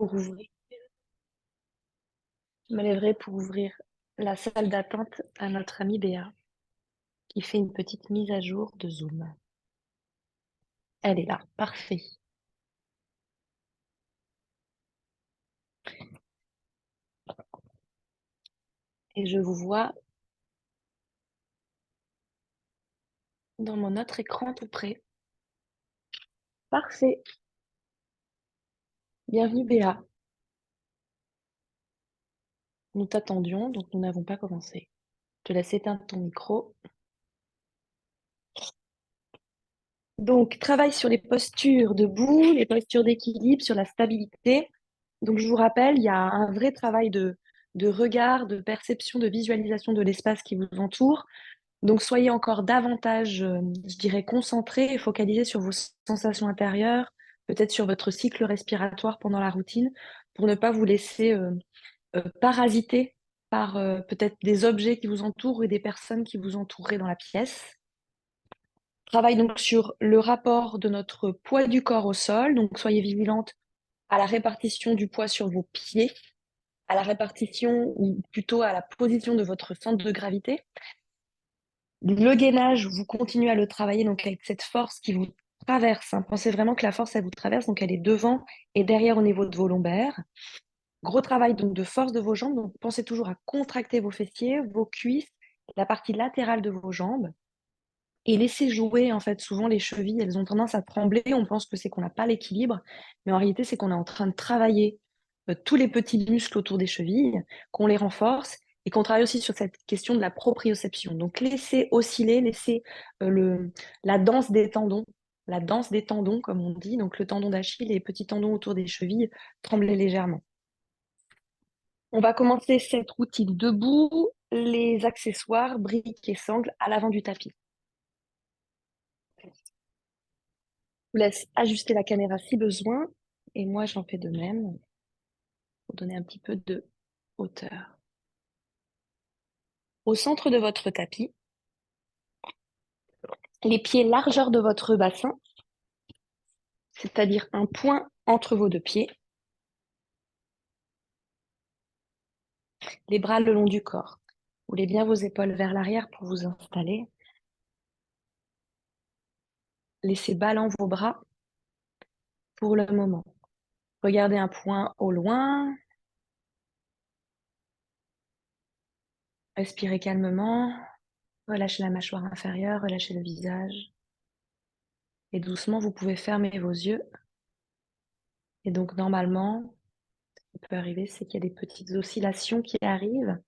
pour ouvrir. Je me lèverai pour ouvrir la salle d'attente à notre amie Béa, qui fait une petite mise à jour de Zoom. Elle est là, parfait. Et je vous vois dans mon autre écran tout près. Parfait. Bienvenue Béa. Nous t'attendions, donc nous n'avons pas commencé. Je te laisse éteindre ton micro. Donc, travail sur les postures debout, les postures d'équilibre, sur la stabilité. Donc, je vous rappelle, il y a un vrai travail de regard, de perception, de visualisation de l'espace qui vous entoure. Donc, soyez encore davantage, je dirais, concentrés et focalisés sur vos sensations intérieures, peut-être sur votre cycle respiratoire pendant la routine, pour ne pas vous laisser parasiter par peut-être des objets qui vous entourent et des personnes qui vous entoureraient dans la pièce. Travaille donc sur le rapport de notre poids du corps au sol. Donc, soyez vigilante à la répartition du poids sur vos pieds, à la répartition ou plutôt à la position de votre centre de gravité. Le gainage, vous continuez à le travailler donc avec cette force qui vous traverse, hein. Pensez vraiment que la force, elle vous traverse, donc elle est devant et derrière au niveau de vos lombaires. Gros travail donc de force de vos jambes. Donc, pensez toujours à contracter vos fessiers, vos cuisses, la partie latérale de vos jambes. Et laisser jouer, en fait, souvent les chevilles, elles ont tendance à trembler. On pense que c'est qu'on n'a pas l'équilibre, mais en réalité, c'est qu'on est en train de travailler tous les petits muscles autour des chevilles, qu'on les renforce et qu'on travaille aussi sur cette question de la proprioception. Donc, laissez osciller, laissez la danse des tendons, comme on dit, donc le tendon d'Achille et les petits tendons autour des chevilles trembler légèrement. On va commencer cette routine debout, les accessoires, briques et sangles à l'avant du tapis. Vous laisse ajuster la caméra si besoin. Et moi, j'en fais de même pour donner un petit peu de hauteur. Au centre de votre tapis, les pieds largeur de votre bassin, c'est-à-dire un point entre vos deux pieds, les bras le long du corps. Roulez bien vos épaules vers l'arrière pour vous installer. Laissez ballants vos bras pour le moment. Regardez un point au loin. Respirez calmement. Relâchez la mâchoire inférieure, relâchez le visage. Et doucement, vous pouvez fermer vos yeux. Et donc, normalement, ce qui peut arriver, c'est qu'il y a des petites oscillations qui arrivent.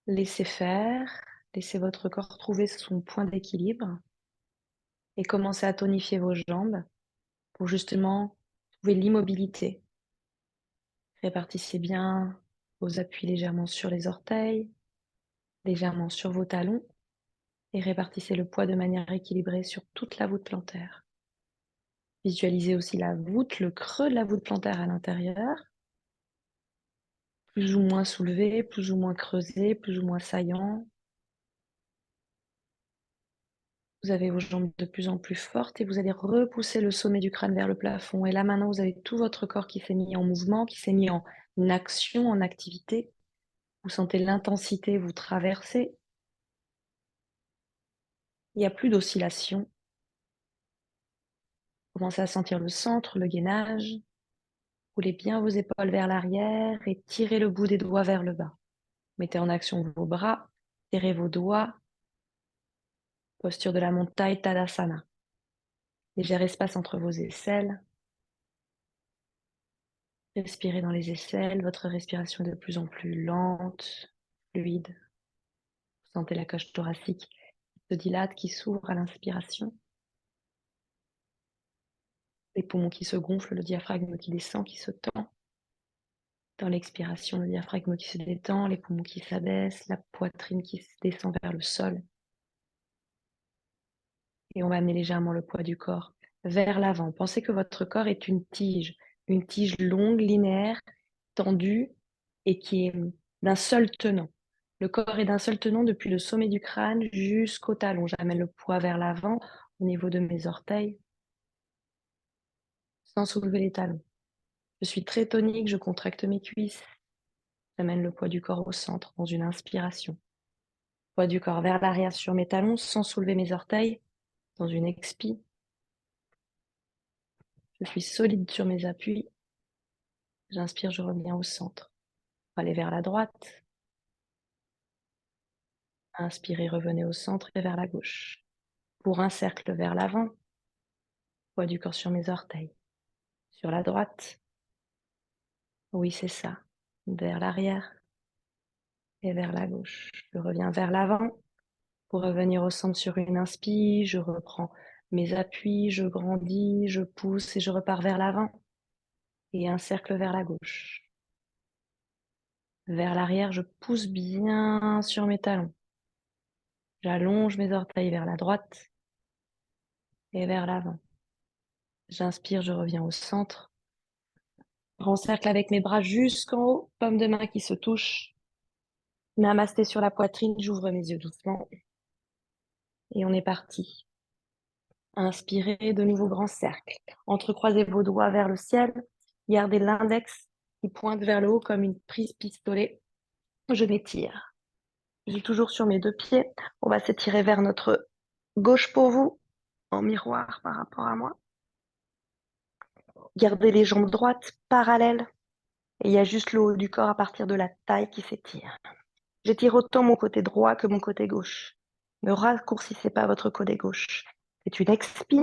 Laissez faire. Laissez votre corps trouver son point d'équilibre. Et commencez à tonifier vos jambes pour justement trouver l'immobilité. Répartissez bien vos appuis légèrement sur les orteils, légèrement sur vos talons. Et répartissez le poids de manière équilibrée sur toute la voûte plantaire. Visualisez aussi la voûte, le creux de la voûte plantaire à l'intérieur, plus ou moins soulevé, plus ou moins creusé, plus ou moins saillant. Vous avez vos jambes de plus en plus fortes et vous allez repousser le sommet du crâne vers le plafond. Et là maintenant, vous avez tout votre corps qui s'est mis en mouvement, qui s'est mis en action, en activité. Vous sentez l'intensité vous traverser. Il n'y a plus d'oscillation. Commencez à sentir le centre, le gainage. Roulez bien vos épaules vers l'arrière et tirez le bout des doigts vers le bas. Mettez en action vos bras, serrez vos doigts. Posture de la montagne Tadasana. Léger espace entre vos aisselles. Respirez dans les aisselles. Votre respiration est de plus en plus lente, fluide. Vous sentez la cage thoracique qui se dilate, qui s'ouvre à l'inspiration. Les poumons qui se gonflent, le diaphragme qui descend, qui se tend. Dans l'expiration, le diaphragme qui se détend, les poumons qui s'abaissent, la poitrine qui descend vers le sol. Et on va amener légèrement le poids du corps vers l'avant. Pensez que votre corps est une tige longue, linéaire, tendue et qui est d'un seul tenant. Le corps est d'un seul tenant depuis le sommet du crâne jusqu'au talon. J'amène le poids vers l'avant au niveau de mes orteils sans soulever les talons. Je suis très tonique, je contracte mes cuisses. J'amène le poids du corps au centre dans une inspiration. Poids du corps vers l'arrière sur mes talons sans soulever mes orteils dans une expi. Je suis solide sur mes appuis. J'inspire, je reviens au centre. Allez vers la droite. Inspirez, revenez au centre et vers la gauche. Pour un cercle vers l'avant. Poids du corps sur mes orteils. Sur la droite. Oui, c'est ça. Vers l'arrière et vers la gauche. Je reviens vers l'avant pour revenir au centre sur une inspire. Je reprends mes appuis, je grandis, je pousse et je repars vers l'avant. Et un cercle vers la gauche. Vers l'arrière, je pousse bien sur mes talons. J'allonge mes orteils vers la droite et vers l'avant. J'inspire, je reviens au centre. Grand cercle avec mes bras jusqu'en haut, paume de main qui se touchent. Namasté sur la poitrine, j'ouvre mes yeux doucement. Et on est parti. Inspirez, de nouveau grand cercle. Entrecroisez vos doigts vers le ciel. Gardez l'index qui pointe vers le haut comme une prise pistolet. Je m'étire. Je suis toujours sur mes deux pieds. On va s'étirer vers notre gauche pour vous, en miroir par rapport à moi. Gardez les jambes droites, parallèles. Et il y a juste le haut du corps à partir de la taille qui s'étire. J'étire autant mon côté droit que mon côté gauche. Ne raccourcissez pas votre côté gauche. C'est une expi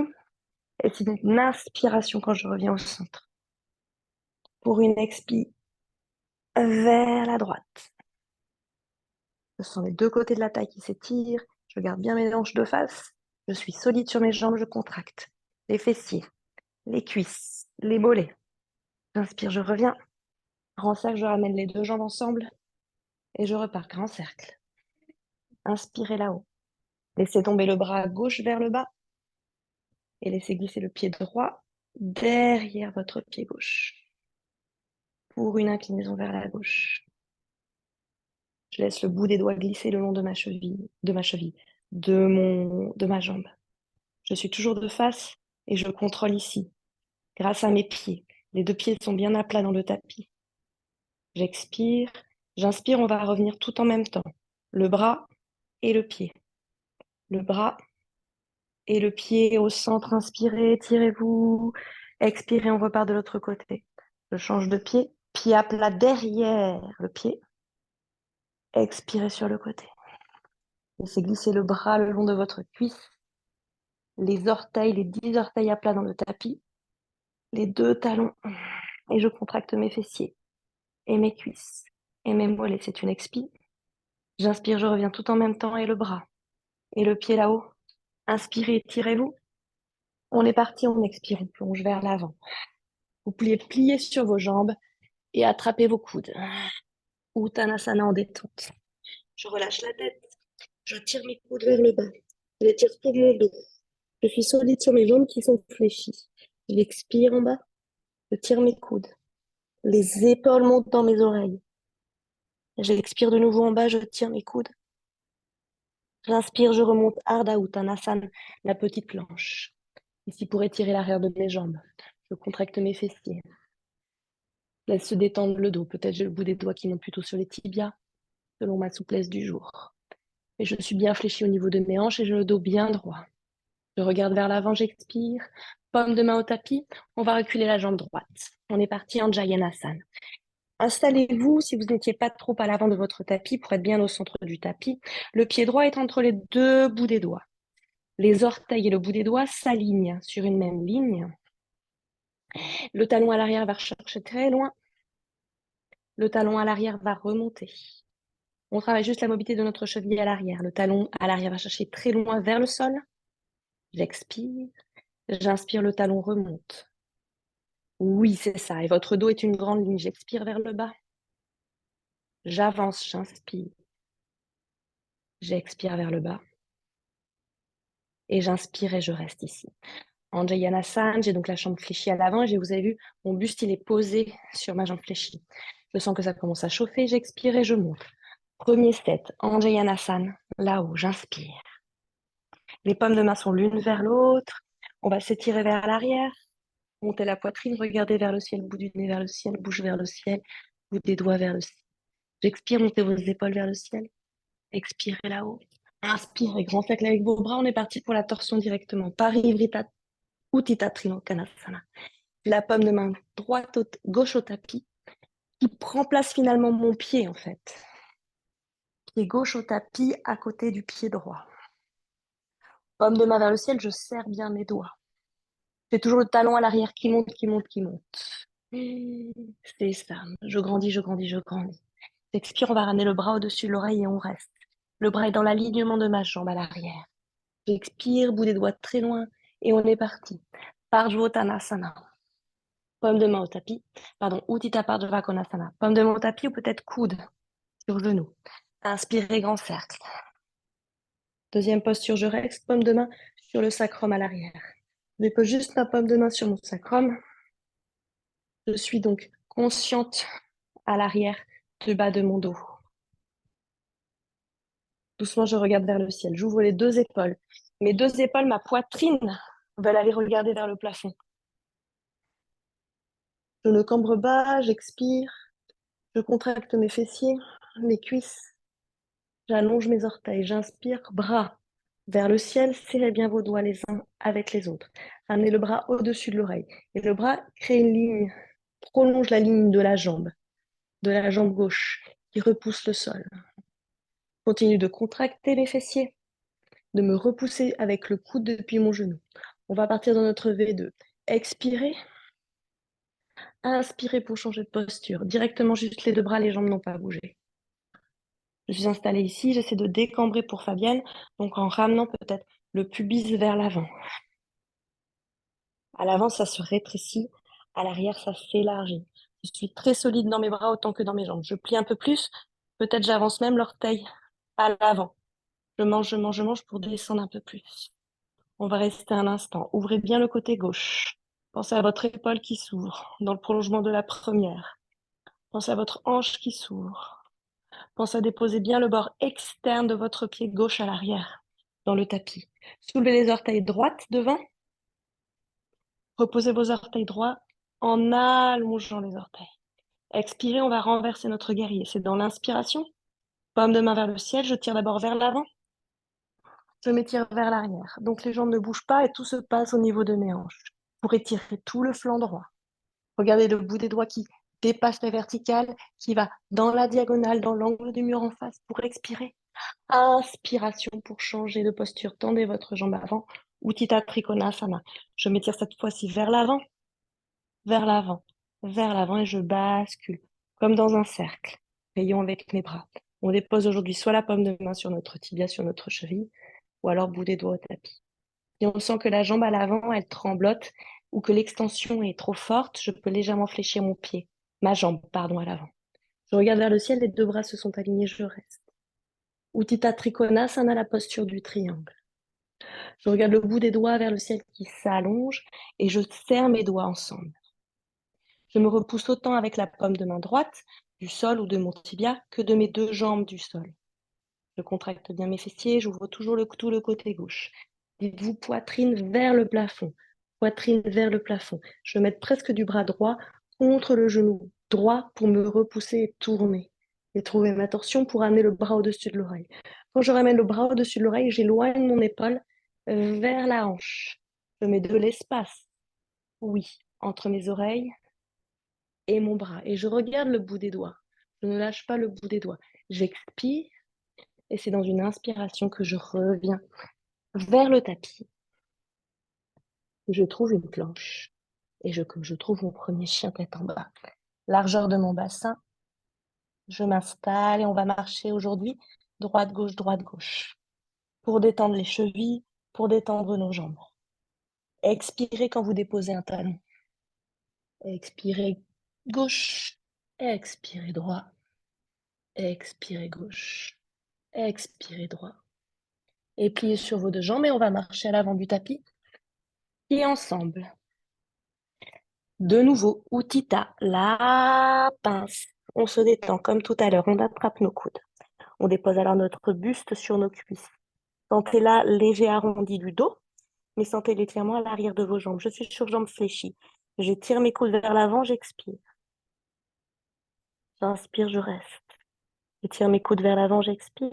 et c'est une inspiration quand je reviens au centre. Pour une expi, vers la droite. Ce sont les deux côtés de la taille qui s'étirent. Je garde bien mes hanches de face. Je suis solide sur mes jambes, je contracte. Les fessiers, les cuisses, les mollets. J'inspire, je reviens. Grand cercle, je ramène les deux jambes ensemble et je repars. Grand cercle. Inspirez là-haut. Laissez tomber le bras gauche vers le bas et laissez glisser le pied droit derrière votre pied gauche pour une inclinaison vers la gauche. Je laisse le bout des doigts glisser le long de ma cheville, de ma jambe. Je suis toujours de face et je contrôle ici, grâce à mes pieds. Les deux pieds sont bien à plat dans le tapis. J'expire, j'inspire, on va revenir tout en même temps. Le bras et le pied. Le bras et le pied au centre, inspirez, tirez-vous. Expirez, on repart de l'autre côté. Je change de pied, pied à plat derrière le pied. Expirez sur le côté. Laissez glisser le bras le long de votre cuisse. Les orteils, les 10 orteils à plat dans le tapis. Les deux talons. Et je contracte mes fessiers et mes cuisses et mes mollets. C'est une expi. J'inspire, je reviens tout en même temps et le bras et le pied là-haut. Inspirez, tirez-vous. On est parti, on expire, on plonge vers l'avant. Vous pouvez plier sur vos jambes et attraper vos coudes. Uttanasana en détente. Je relâche la tête. Je tire mes coudes vers le bas. Je tire tout mon dos. Je suis solide sur mes jambes qui sont fléchies. J'expire en bas. Je tire mes coudes. Les épaules montent dans mes oreilles. J'expire de nouveau en bas. Je tire mes coudes. J'inspire, je remonte Ardha Uttanasana, la petite planche. Ici pour étirer l'arrière de mes jambes. Je contracte mes fessiers. Laisse se détendre le dos. Peut-être j'ai le bout des doigts qui montent plutôt sur les tibias, selon ma souplesse du jour. Et je suis bien fléchie au niveau de mes hanches et j'ai le dos bien droit. Je regarde vers l'avant, j'expire. Paume de main au tapis. On va reculer la jambe droite. On est parti en Jayanasana. Installez-vous si vous n'étiez pas trop à l'avant de votre tapis pour être bien au centre du tapis. Le pied droit est entre les deux bouts des doigts. Les orteils et le bout des doigts s'alignent sur une même ligne. Le talon à l'arrière va chercher très loin. Le talon à l'arrière va remonter. On travaille juste la mobilité de notre cheville à l'arrière. Le talon à l'arrière va chercher très loin vers le sol. J'expire. J'inspire, le talon remonte. Oui, c'est ça. Et votre dos est une grande ligne. J'expire vers le bas. J'avance, j'inspire. J'expire vers le bas. Et j'inspire et je reste ici. En Jayanasana, j'ai donc la jambe fléchie à l'avant et vous avez vu, mon buste, il est posé sur ma jambe fléchie. Je sens que ça commence à chauffer. J'expire et je monte. Premier set, en Jayanasana, là-haut, j'inspire. Les paumes de main sont l'une vers l'autre. On va s'étirer vers l'arrière. Montez la poitrine, regardez vers le ciel, bout du nez vers le ciel, bouche vers le ciel, bout des doigts vers le ciel. J'expire, montez vos épaules vers le ciel. Expirez là-haut. Inspirez, grand cercle avec vos bras. On est parti pour la torsion directement. Parivrita Utthita Trikonasana. La paume de main gauche au tapis, qui prend place finalement mon pied en fait. Pied gauche au tapis à côté du pied droit. Paume de main vers le ciel, je serre bien mes doigts. J'ai toujours le talon à l'arrière qui monte, qui monte, qui monte. C'est ça. Je grandis, je grandis, je grandis. J'expire, on va ramener le bras au-dessus de l'oreille et on reste. Le bras est dans l'alignement de ma jambe à l'arrière. J'expire, bout des doigts très loin et on est parti. Parjvottanasana. Paume de main au tapis. Pardon, Utthita Parjvakonasana. Paume de main au tapis ou peut-être coude sur genou. Inspirez, grand cercle. Deuxième posture, je reste, paume de main sur le sacrum à l'arrière. Je dépose juste ma paume de main sur mon sacrum. Je suis donc consciente à l'arrière du bas de mon dos. Doucement, je regarde vers le ciel. J'ouvre les deux épaules. Mes deux épaules, ma poitrine veulent aller regarder vers le plafond. Je ne cambre bas, j'expire. Je contracte mes fessiers, mes cuisses. J'allonge mes orteils. J'inspire, bras vers le ciel. Serrez bien vos doigts les uns avec les autres. Ramenez le bras au-dessus de l'oreille. Et le bras crée une ligne, prolonge la ligne de la jambe gauche, qui repousse le sol. Continue de contracter les fessiers, de me repousser avec le coude depuis mon genou. On va partir dans notre V2. Expirez. Inspirez pour changer de posture. Directement juste les deux bras, les jambes n'ont pas bougé. Je suis installée ici, j'essaie de décambrer pour Fabienne, donc en ramenant peut-être le pubis vers l'avant. À l'avant, ça se rétrécit. À l'arrière, ça s'élargit. Je suis très solide dans mes bras autant que dans mes jambes. Je plie un peu plus. Peut-être j'avance même l'orteil à l'avant. Je mange, je mange, je mange pour descendre un peu plus. On va rester un instant. Ouvrez bien le côté gauche. Pensez à votre épaule qui s'ouvre dans le prolongement de la première. Pensez à votre hanche qui s'ouvre. Pensez à déposer bien le bord externe de votre pied gauche à l'arrière dans le tapis. Soulevez les orteils droites devant. Reposez vos orteils droits en allongeant les orteils. Expirez, on va renverser notre guerrier. C'est dans l'inspiration. Paume de main vers le ciel, je tire d'abord vers l'avant. Je m'étire vers l'arrière. Donc les jambes ne bougent pas et tout se passe au niveau de mes hanches. Pour étirer tout le flanc droit. Regardez le bout des doigts qui dépasse la verticale, qui va dans la diagonale, dans l'angle du mur en face pour expirer. Inspiration pour changer de posture. Tendez votre jambe avant. Utthita Trikonasana. Je m'étire cette fois-ci vers l'avant, vers l'avant, vers l'avant et je bascule comme dans un cercle. Rayons avec mes bras. On dépose aujourd'hui soit la paume de main sur notre tibia, sur notre cheville, ou alors bout des doigts au tapis. Si on sent que la jambe à l'avant, elle tremblote ou que l'extension est trop forte, je peux légèrement fléchir mon pied, ma jambe, pardon, à l'avant. Je regarde vers le ciel, les deux bras se sont alignés, je reste. Utthita Trikonasana, la posture du triangle. Je regarde le bout des doigts vers le ciel qui s'allonge et je serre mes doigts ensemble. Je me repousse autant avec la paume de main droite du sol ou de mon tibia que de mes deux jambes du sol. Je contracte bien mes fessiers, j'ouvre toujours tout le côté gauche. Dites-vous poitrine vers le plafond. Poitrine vers le plafond. Je vais mettre presque du bras droit contre le genou droit pour me repousser et tourner. Et trouver ma torsion pour amener le bras au-dessus de l'oreille. Quand je ramène le bras au-dessus de l'oreille, j'éloigne mon épaule vers la hanche. Je mets de l'espace, oui, entre mes oreilles et mon bras. Et je regarde le bout des doigts. Je ne lâche pas le bout des doigts. J'expire et c'est dans une inspiration que je reviens vers le tapis. Je trouve une planche et je trouve mon premier chien tête en bas. Largeur de mon bassin. Je m'installe et on va marcher aujourd'hui droite, gauche. Pour détendre les chevilles, pour détendre nos jambes. Expirez quand vous déposez un talon. Expirez gauche, expirez droit, expirez gauche, expirez droit. Et pliez sur vos deux jambes et on va marcher à l'avant du tapis. Et ensemble. De nouveau, Utthita, la pince. On se détend comme tout à l'heure, on attrape nos coudes. On dépose alors notre buste sur nos cuisses. Sentez là léger arrondi du dos, mais sentez légèrement à l'arrière de vos jambes. Je suis sur jambes fléchies. J'étire mes coudes vers l'avant, j'expire. J'inspire, je reste. J'étire mes coudes vers l'avant, j'expire.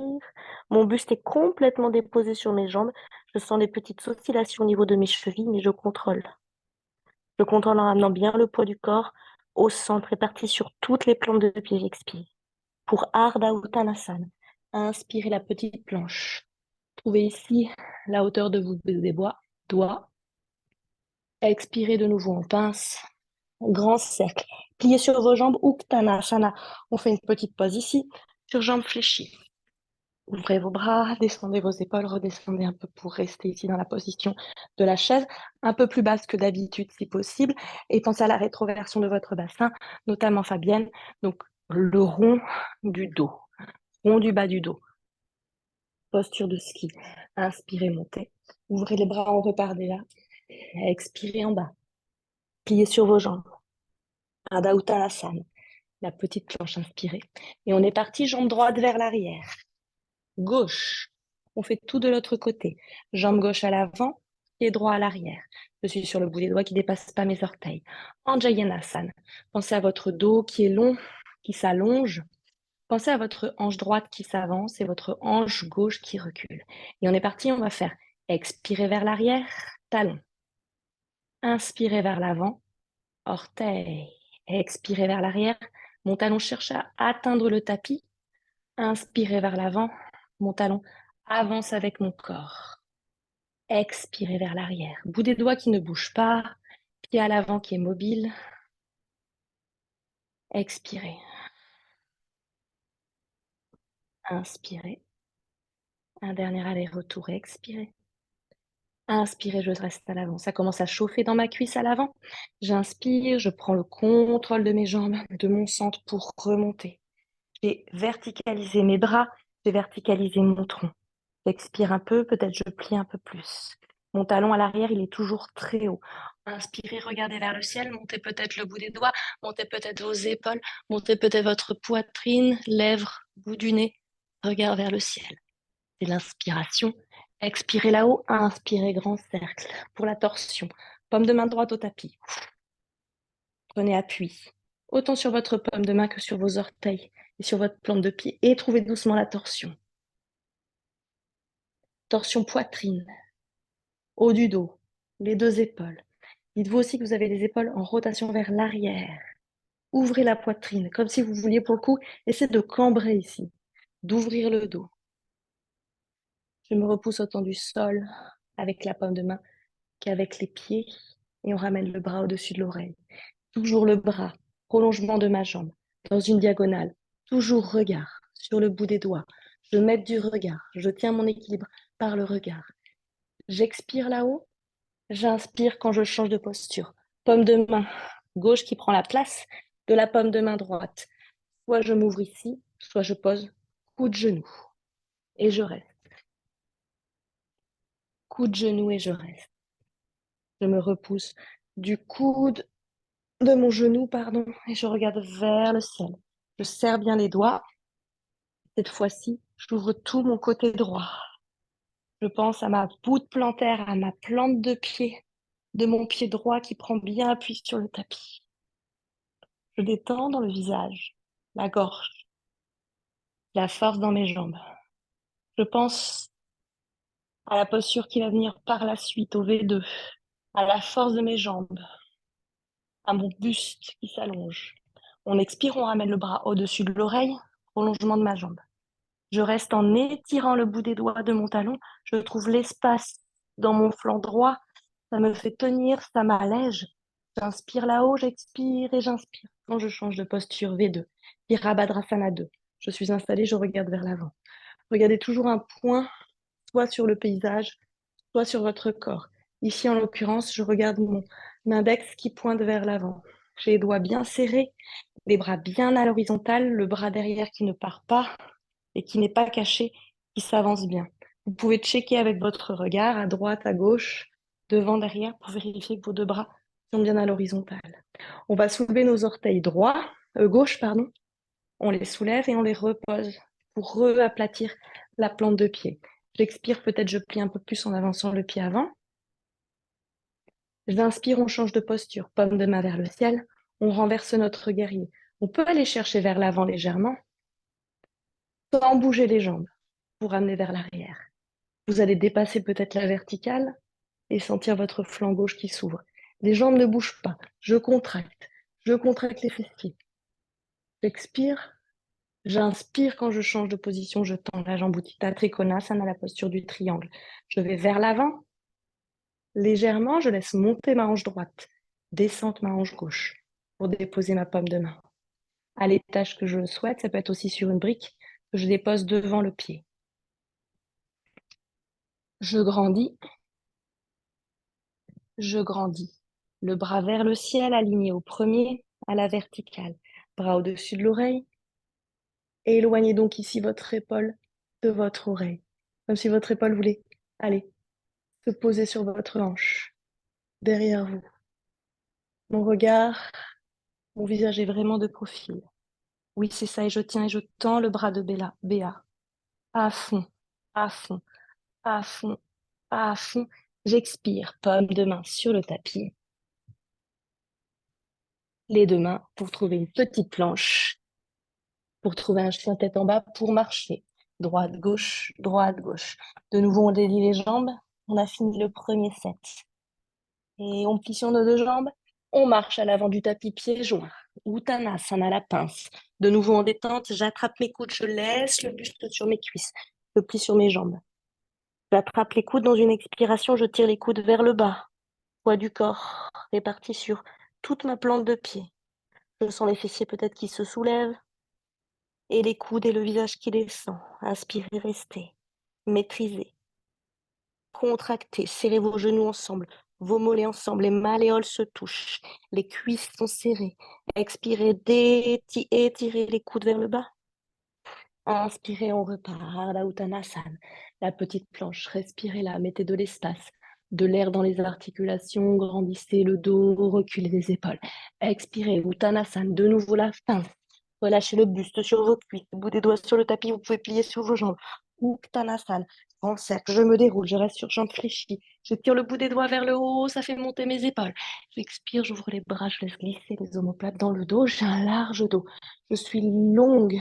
Mon buste est complètement déposé sur mes jambes. Je sens des petites oscillations au niveau de mes chevilles, mais je contrôle. Je contrôle en ramenant bien le poids du corps au centre, réparti sur toutes les plantes de pied, j'expire. Pour Ardha Uttanasana, inspirez la petite planche. Trouvez ici la hauteur de vos doigts. Expirez de nouveau en pince. Grand cercle. Pliez sur vos jambes, Uttanasana. On fait une petite pause ici, sur jambes fléchies. Ouvrez vos bras, descendez vos épaules, redescendez un peu pour rester ici dans la position de la chaise, un peu plus basse que d'habitude si possible, et pensez à la rétroversion de votre bassin, notamment Fabienne, donc le rond du dos, rond du bas du dos, posture de ski. Inspirez, montez, ouvrez les bras, on repart déjà, expirez en bas, pliez sur vos jambes, Ardha Uttanasana, la petite planche inspirée, et on est parti, jambe droite vers l'arrière. Gauche. On fait tout de l'autre côté. Jambe gauche à l'avant, pied droit à l'arrière. Je suis sur le bout des doigts qui ne dépasse pas mes orteils. Anjayanasana. Pensez à votre dos qui est long, qui s'allonge. Pensez à votre hanche droite qui s'avance et votre hanche gauche qui recule. Et on est parti, on va faire expirer vers l'arrière, talon. Inspirez vers l'avant, orteil. Expirez vers l'arrière. Mon talon cherche à atteindre le tapis. Inspirez vers l'avant, mon talon avance avec mon corps. Expirez vers l'arrière. Bout des doigts qui ne bouge pas, pied à l'avant qui est mobile. Expirez. Inspirez. Un dernier aller-retour. Expirez. Inspirez, je reste à l'avant. Ça commence à chauffer dans ma cuisse à l'avant. J'inspire, je prends le contrôle de mes jambes, de mon centre pour remonter. J'ai verticalisé mes bras, j'ai verticalisé mon tronc. J'expire un peu, peut-être je plie un peu plus. Mon talon à l'arrière, il est toujours très haut. Inspirez, regardez vers le ciel, montez peut-être le bout des doigts, montez peut-être vos épaules, montez peut-être votre poitrine, lèvres, bout du nez. Regard vers le ciel. C'est l'inspiration. Expirez là-haut, inspirez grand cercle pour la torsion. Paume de main droite au tapis. Prenez appui, autant sur votre paume de main que sur vos orteils et sur votre plante de pied. Et trouvez doucement la torsion. Torsion poitrine, haut du dos, les deux épaules. Dites-vous aussi que vous avez les épaules en rotation vers l'arrière. Ouvrez la poitrine, comme si vous vouliez pour le coup essayer de cambrer ici, d'ouvrir le dos. Je me repousse autant du sol avec la paume de main qu'avec les pieds et on ramène le bras au-dessus de l'oreille. Toujours le bras, prolongement de ma jambe, dans une diagonale. Toujours regard sur le bout des doigts. Je mets du regard, je tiens mon équilibre par le regard. J'expire là-haut, j'inspire quand je change de posture. Paume de main gauche qui prend la place de la paume de main droite. Soit je m'ouvre ici, soit je pose coup de genou et je reste. Coup de genou et je reste. Je me repousse du coude de mon genou, pardon, et je regarde vers le ciel. Je serre bien les doigts. Cette fois-ci, j'ouvre tout mon côté droit. Je pense à ma voûte plantaire, à ma plante de pied, de mon pied droit qui prend bien appui sur le tapis. Je détends dans le visage, la gorge, la force dans mes jambes. Je pense à la posture qui va venir par la suite, au V2, à la force de mes jambes, à mon buste qui s'allonge. On expire, on ramène le bras au-dessus de l'oreille, prolongement de ma jambe. Je reste en étirant le bout des doigts de mon talon. Je trouve l'espace dans mon flanc droit. Ça me fait tenir, ça m'allège. J'inspire là-haut, j'expire et j'inspire. Quand je change de posture V2, Virabhadrasana 2, je suis installée, je regarde vers l'avant. Regardez toujours un point, soit sur le paysage, soit sur votre corps. Ici, en l'occurrence, je regarde mon index qui pointe vers l'avant. J'ai les doigts bien serrés, les bras bien à l'horizontale, le bras derrière qui ne part pas et qui n'est pas caché, qui s'avance bien. Vous pouvez checker avec votre regard à droite, à gauche, devant, derrière, pour vérifier que vos deux bras sont bien à l'horizontale. On va soulever nos orteils gauche, pardon. On les soulève et on les repose pour re-aplatir la plante de pied. J'expire, peut-être je plie un peu plus en avançant le pied avant. J'inspire, on change de posture, paume de main vers le ciel, on renverse notre guerrier. On peut aller chercher vers l'avant légèrement, sans bouger les jambes, pour amener vers l'arrière. Vous allez dépasser peut-être la verticale et sentir votre flanc gauche qui s'ouvre. Les jambes ne bougent pas. Je contracte. Je contracte les fessiers. J'expire. J'inspire quand je change de position. Je tends la jambe Utthita Trikonasana à la posture du triangle. Je vais vers l'avant. Légèrement, je laisse monter ma hanche droite. Descente ma hanche gauche pour déposer ma paume de main. À l'étage que je le souhaite, ça peut être aussi sur une brique que je dépose devant le pied. Je grandis. Je grandis. Le bras vers le ciel, aligné au premier, à la verticale. Bras au-dessus de l'oreille. Et éloignez donc ici votre épaule de votre oreille. Comme si votre épaule voulait, allez, se poser sur votre hanche, derrière vous. Mon regard, mon visage est vraiment de profil. Oui, c'est ça, et je tiens et je tends le bras de Béa. À fond, à fond, à fond, à fond. J'expire, paume de main sur le tapis. Les deux mains pour trouver une petite planche, pour trouver un chien tête en bas pour marcher. Droite, gauche, droite, gauche. De nouveau, on délie les jambes. On a fini le premier set. Et on plie sur nos deux jambes. On marche à l'avant du tapis, pieds joints. Uttanasana, la pince. De nouveau en détente, j'attrape mes coudes, je laisse le buste sur mes cuisses. Je plie sur mes jambes. J'attrape les coudes dans une expiration, je tire les coudes vers le bas. Poids du corps réparti sur toute ma plante de pied. Je sens les fessiers peut-être qui se soulèvent et les coudes et le visage qui descend. Inspirez, restez. Maîtrisez. Contractez, serrez vos genoux ensemble, vos mollets ensemble, les malléoles se touchent, les cuisses sont serrées. Expirez, étirez les coudes vers le bas. Inspirez, on repart. Ardha Uttanasana, la petite planche. Respirez là, mettez de l'espace, de l'air dans les articulations, grandissez le dos, reculez les épaules. Expirez, Uttanasana, de nouveau la pince. Relâchez le buste sur vos cuisses, le bout des doigts sur le tapis, vous pouvez plier sur vos jambes. Uttanasana, grand cercle, je me déroule, je reste sur jambes fléchies. Je tire le bout des doigts vers le haut, ça fait monter mes épaules. J'expire, j'ouvre les bras, je laisse glisser les omoplates dans le dos. J'ai un large dos. Je suis longue.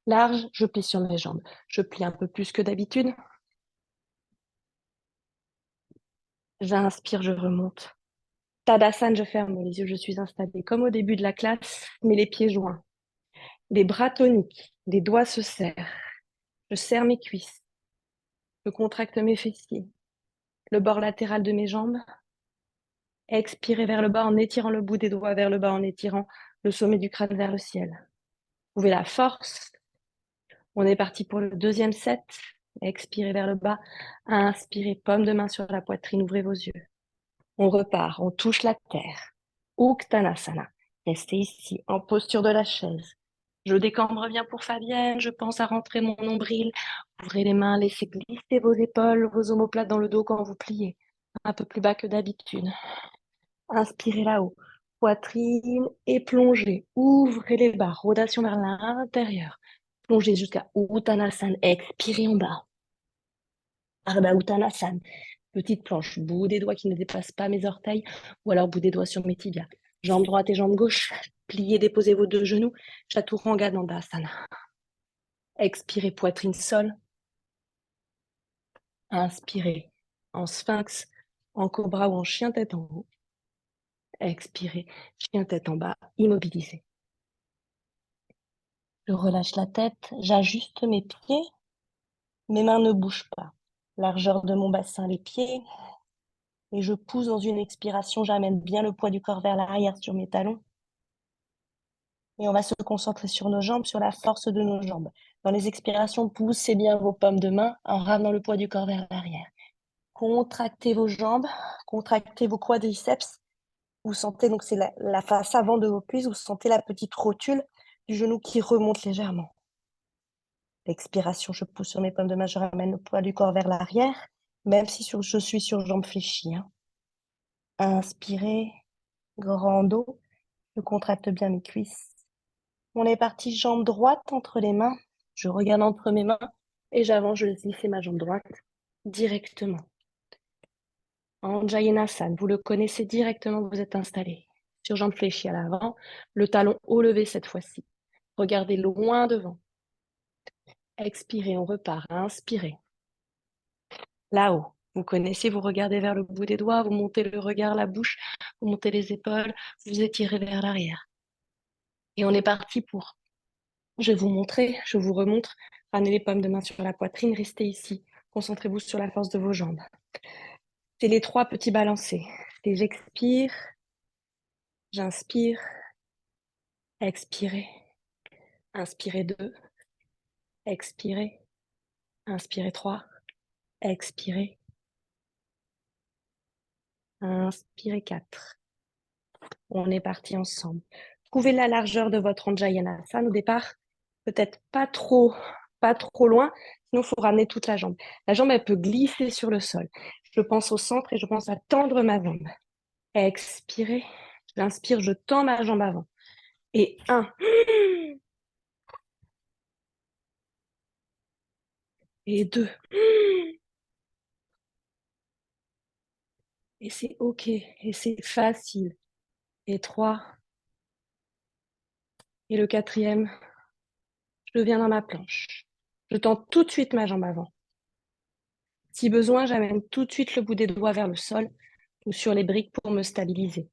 Large, je plie sur mes jambes. Je plie un peu plus que d'habitude. J'inspire, je remonte. Tadasana, je ferme les yeux, je suis installée comme au début de la classe, mais les pieds joints. Les bras toniques, les doigts se serrent. Je serre mes cuisses. Je contracte mes fessiers. Le bord latéral de mes jambes. Expirez vers le bas en étirant le bout des doigts vers le bas, en étirant le sommet du crâne vers le ciel. Trouvez la force. On est parti pour le deuxième set. Expirez vers le bas. Inspirez, paume de main sur la poitrine, ouvrez vos yeux. On repart, on touche la terre. Uttanasana. Restez ici, en posture de la chaise. Je décambre bien pour Fabienne, je pense à rentrer mon nombril. Ouvrez les mains, laissez glisser vos épaules, vos omoplates dans le dos quand vous pliez. Un peu plus bas que d'habitude. Inspirez là-haut. Poitrine et plongez. Ouvrez les bras, rotation vers l'intérieur. Plongez jusqu'à Uttanasana. Expirez en bas. Ardha Uttanasana. Petite planche, bout des doigts qui ne dépassent pas mes orteils, ou alors bout des doigts sur mes tibias. Jambe droite et jambe gauche, pliez, déposez vos deux genoux, Chaturanga Dandasana. Expirez, poitrine sol. Inspirez, en sphinx, en cobra ou en chien tête en haut. Expirez, chien tête en bas, immobilisé. Je relâche la tête, j'ajuste mes pieds, mes mains ne bougent pas. Largeur de mon bassin, les pieds, et je pousse dans une expiration, j'amène bien le poids du corps vers l'arrière sur mes talons. Et on va se concentrer sur nos jambes, sur la force de nos jambes. Dans les expirations, poussez bien vos paumes de main en ramenant le poids du corps vers l'arrière. Contractez vos jambes, contractez vos quadriceps. Vous sentez, donc c'est la face avant de vos cuisses, vous sentez la petite rotule du genou qui remonte légèrement. L'expiration, je pousse sur mes paumes de main, je ramène le poids du corps vers l'arrière, même si je suis sur jambes fléchies. Inspirez, grand dos, je contracte bien mes cuisses. On est parti, jambe droite entre les mains. Je regarde entre mes mains et j'avance, je laisse glisser ma jambe droite directement. Anjayanasana, vous le connaissez directement, vous êtes installé. Sur jambes fléchies à l'avant, le talon haut levé cette fois-ci. Regardez loin devant. Expirez, on repart. Inspirez. Là-haut, vous connaissez, vous regardez vers le bout des doigts, vous montez le regard, la bouche, vous montez les épaules, vous étirez vers l'arrière. Et on est parti pour, je vais vous montrer, je vous remontre. Ramenez les paumes de main sur la poitrine, restez ici. Concentrez-vous sur la force de vos jambes. C'est les 3 petits balancés. Et j'expire, j'inspire, expirez, inspirez 2, expirez, inspirez 3, expirez, inspirez 4. On est parti ensemble. Trouvez la largeur de votre Anjayanasana au départ. Peut-être pas trop loin, sinon il faut ramener toute la jambe. La jambe, elle peut glisser sur le sol. Je pense au centre et je pense à tendre ma jambe. Expirez, j'inspire, je tends ma jambe avant. Et 1, et 2, et c'est OK, et c'est facile. Et 3, et le 4e, je viens dans ma planche. Je tends tout de suite ma jambe avant. Si besoin, j'amène tout de suite le bout des doigts vers le sol ou sur les briques pour me stabiliser.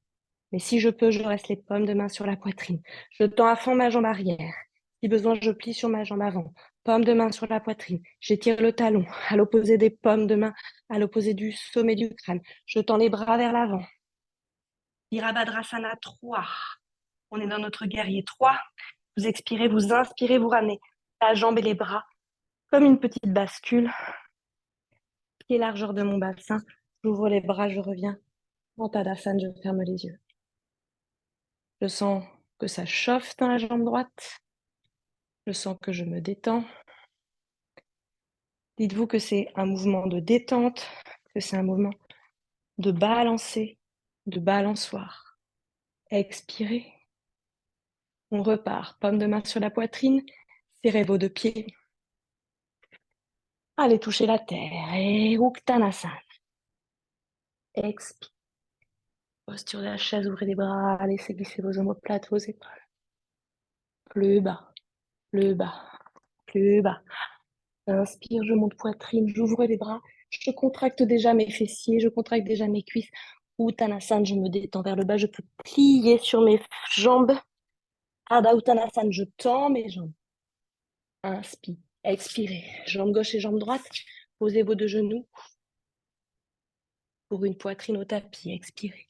Mais si je peux, je reste les paumes de main sur la poitrine. Je tends à fond ma jambe arrière. Si besoin, je plie sur ma jambe avant. Paume de main sur la poitrine. J'étire le talon à l'opposé des paumes de main, à l'opposé du sommet du crâne. Je tends les bras vers l'avant. Virabhadrasana 3. On est dans notre guerrier 3. Vous expirez, vous inspirez, vous ramenez la jambe et les bras comme une petite bascule. Pied largeur de mon bassin. J'ouvre les bras, je reviens. En Tadasana, je ferme les yeux. Je sens que ça chauffe dans la jambe droite. Je sens que je me détends. Dites-vous que c'est un mouvement de détente, que c'est un mouvement de balancer, de balançoire. Expirez. On repart. Paume de main sur la poitrine. Serrez vos 2 pieds. Allez toucher la terre. Et Uttanasana. Expire. Posture de la chaise, ouvrez les bras. Laissez glisser vos omoplates, vos épaules. Plus bas, plus bas, plus bas. Inspire, je monte poitrine, j'ouvre les bras. Je contracte déjà mes fessiers, je contracte déjà mes cuisses. Uttanasana, je me détends vers le bas. Je peux plier sur mes jambes. Ardha Uttanasana, je tends mes jambes. Inspire, expirez. Jambe gauche et jambe droite. Posez vos 2 genoux pour une poitrine au tapis. Expirez.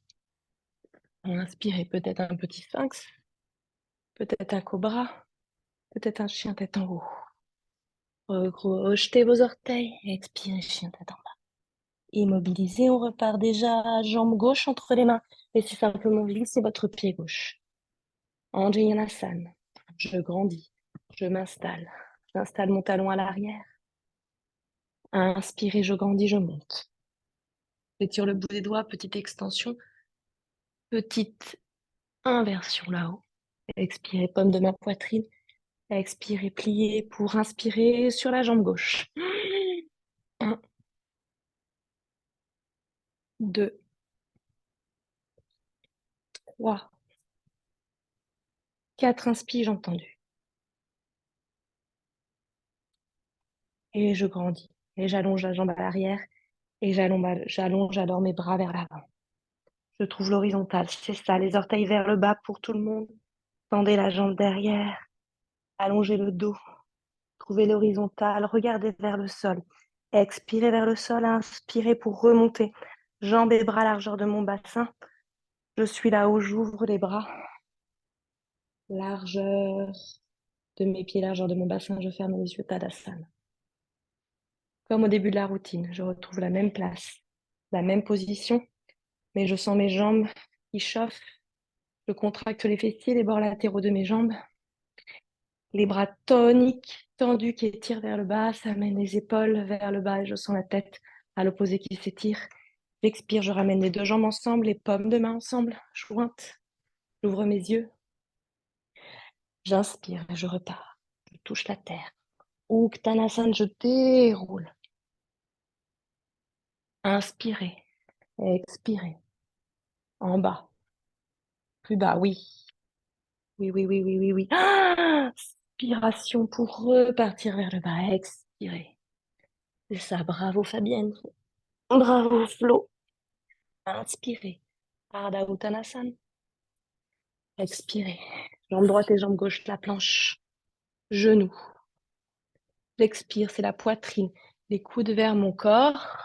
Inspirez, peut-être un petit sphinx, peut-être un cobra, peut-être un chien tête en haut. Rejetez vos orteils. Expirez, chien tête en bas. Immobilisez, on repart déjà. Jambe gauche entre les mains. Laissez simplement glisser votre pied gauche. Anjayanasana. Je grandis. Je m'installe. J'installe mon talon à l'arrière. Inspirez, je grandis, je monte. J'étire le bout des doigts, petite extension. Petite inversion là-haut. Expirez, paume de ma poitrine. Expirez, pliez pour inspirer sur la jambe gauche. 1, 2, 3, 4. Inspire, j'ai entendu. Et je grandis. Et j'allonge la jambe à l'arrière. Et j'allonge alors mes bras vers l'avant. Je trouve l'horizontale, c'est ça, les orteils vers le bas pour tout le monde. Tendez la jambe derrière. Allongez le dos. Trouvez l'horizontale. Regardez vers le sol. Expirez vers le sol. Inspirez pour remonter. Jambes et bras largeur de mon bassin. Je suis là-haut, j'ouvre les bras. Largeur de mes pieds, largeur de mon bassin. Je ferme les yeux. Tadasana. Comme au début de la routine, je retrouve la même place, la même position, mais je sens mes jambes qui chauffent. Je contracte les fessiers, les bords latéraux de mes jambes. Les bras toniques, tendus qui étirent vers le bas. Ça amène les épaules vers le bas et je sens la tête à l'opposé qui s'étire. J'expire, je ramène les 2 jambes ensemble, les paumes de main ensemble, jointes. J'ouvre mes yeux. J'inspire et je repars. Je touche la terre. Uttanasana, je déroule. Inspirez. Expirez. En bas. Plus bas, oui. Oui, oui, oui, oui, oui, oui. Ah, inspiration pour repartir vers le bas. Expirez. C'est ça, bravo Fabienne. Bravo Flo. Inspirez. Ardha Uttanasana. Expirez. Jambe droite et jambe gauche, la planche. Genoux. J'expire, c'est la poitrine. Les coudes vers mon corps.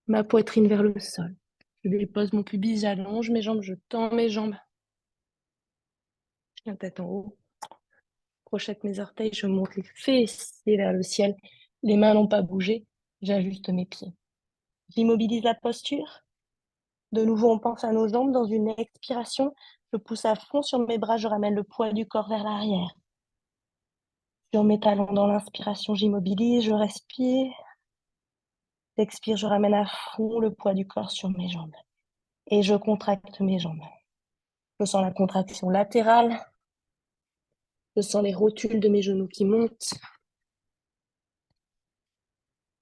Ma poitrine vers le sol. Je dépose mon pubis, j'allonge mes jambes, je tends mes jambes. Je tiens tête en haut. Crochette mes orteils, je monte les fessiers vers le ciel. Les mains n'ont pas bougé. J'ajuste mes pieds. J'immobilise la posture. De nouveau, on pense à nos jambes. Dans une expiration, je pousse à fond sur mes bras. Je ramène le poids du corps vers l'arrière. Sur mes talons, dans l'inspiration, j'immobilise, je respire. J'expire, je ramène à fond le poids du corps sur mes jambes. Et je contracte mes jambes. Je sens la contraction latérale. Je sens les rotules de mes genoux qui montent.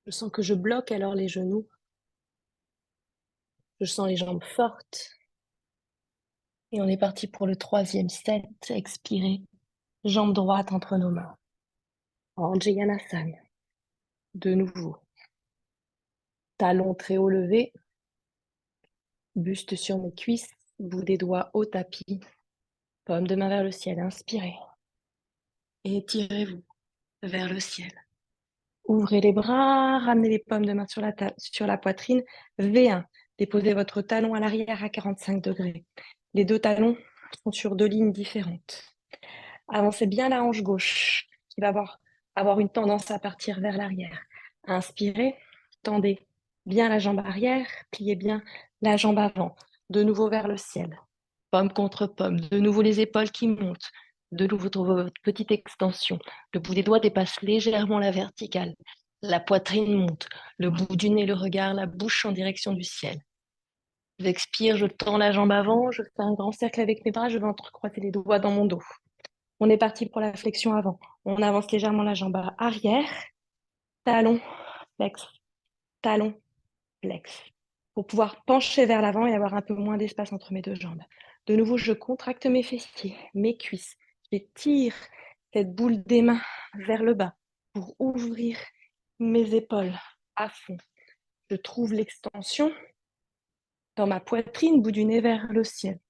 Je sens que je bloque alors les genoux. Je sens les jambes fortes. Et on est parti pour le 3e set. Expirez. Jambe droite entre nos mains. Anjayanasana. De nouveau. Talons très haut levés. Buste sur mes cuisses. Bout des doigts au tapis. Paume de main vers le ciel. Inspirez. Étirez-vous vers le ciel. Ouvrez les bras, ramenez les paumes de main sur la poitrine. V1. Déposez votre talon à l'arrière à 45 degrés. Les deux talons sont sur 2 lignes différentes. Avancez bien la hanche gauche qui va avoir une tendance à partir vers l'arrière. Inspirez, tendez bien la jambe arrière, pliez bien la jambe avant. De nouveau vers le ciel. Pomme contre pomme. De nouveau les épaules qui montent. De nouveau votre petite extension. Le bout des doigts dépasse légèrement la verticale. La poitrine monte. Le bout du nez, le regard, la bouche en direction du ciel. J'expire, je tends la jambe avant, je fais un grand cercle avec mes bras, je vais entrecroiser les doigts dans mon dos. On est parti pour la flexion avant. On avance légèrement la jambe arrière. Talon, flex, talon, flex. Pour pouvoir pencher vers l'avant et avoir un peu moins d'espace entre mes deux jambes. De nouveau, je contracte mes fessiers, mes cuisses. J'étire cette boule des mains vers le bas pour ouvrir mes épaules à fond. Je trouve l'extension dans ma poitrine, bout du nez vers le ciel.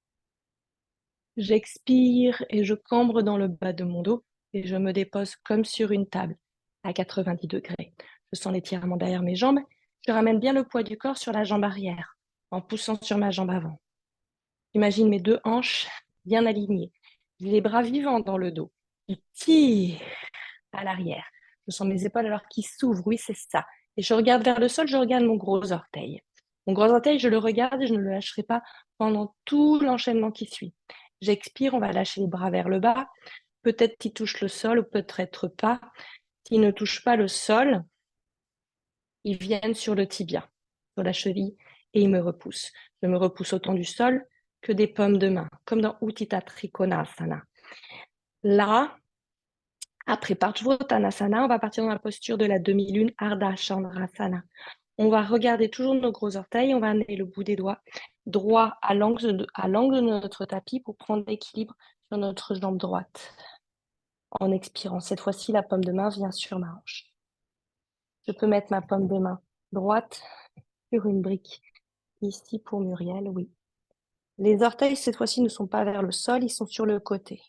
J'expire et je cambre dans le bas de mon dos et je me dépose comme sur une table à 90 degrés. Je sens l'étirement derrière mes jambes. Je ramène bien le poids du corps sur la jambe arrière en poussant sur ma jambe avant. Imagine mes deux hanches bien alignées. J'ai les bras vivants dans le dos. Ils tirent à l'arrière. Je sens mes épaules alors qui s'ouvrent. Oui, c'est ça. Et je regarde vers le sol, je regarde mon gros orteil. Mon gros orteil, je le regarde et je ne le lâcherai pas pendant tout l'enchaînement qui suit. J'expire, on va lâcher les bras vers le bas. Peut-être qu'il touche le sol ou peut-être pas. S'il ne touche pas le sol, ils viennent sur le tibia, sur la cheville, et ils me repoussent. Je me repousse autant du sol que des paumes de main, comme dans Utthita Trikonasana. Là, après Parsvottanasana, on va partir dans la posture de la demi-lune, Ardha Chandrasana. On va regarder toujours nos gros orteils, on va amener le bout des doigts droit à l'angle de notre tapis pour prendre l'équilibre sur notre jambe droite. En expirant, cette fois-ci, la paume de main vient sur ma hanche. Je peux mettre ma paume de main droite sur une brique. Ici pour Muriel, oui. Les orteils, cette fois-ci, ne sont pas vers le sol, ils sont sur le côté.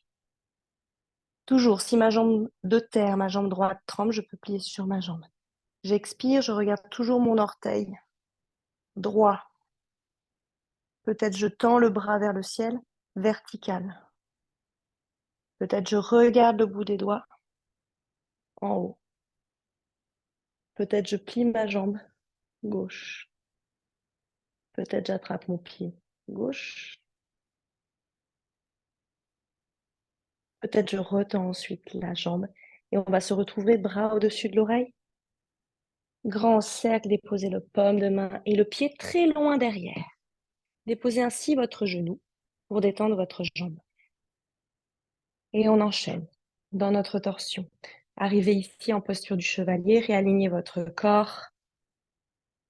Toujours, si ma jambe de terre, ma jambe droite tremble, je peux plier sur ma jambe. J'expire, je regarde toujours mon orteil droit. Peut-être je tends le bras vers le ciel, vertical. Peut-être je regarde le bout des doigts en haut. Peut-être je plie ma jambe gauche. Peut-être j'attrape mon pied gauche. Peut-être je retends ensuite la jambe et on va se retrouver bras au-dessus de l'oreille. Grand cercle, déposez le paume de main et le pied très loin derrière. Déposez ainsi votre genou pour détendre votre jambe. Et on enchaîne dans notre torsion. Arrivez ici en posture du chevalier, réalignez votre corps,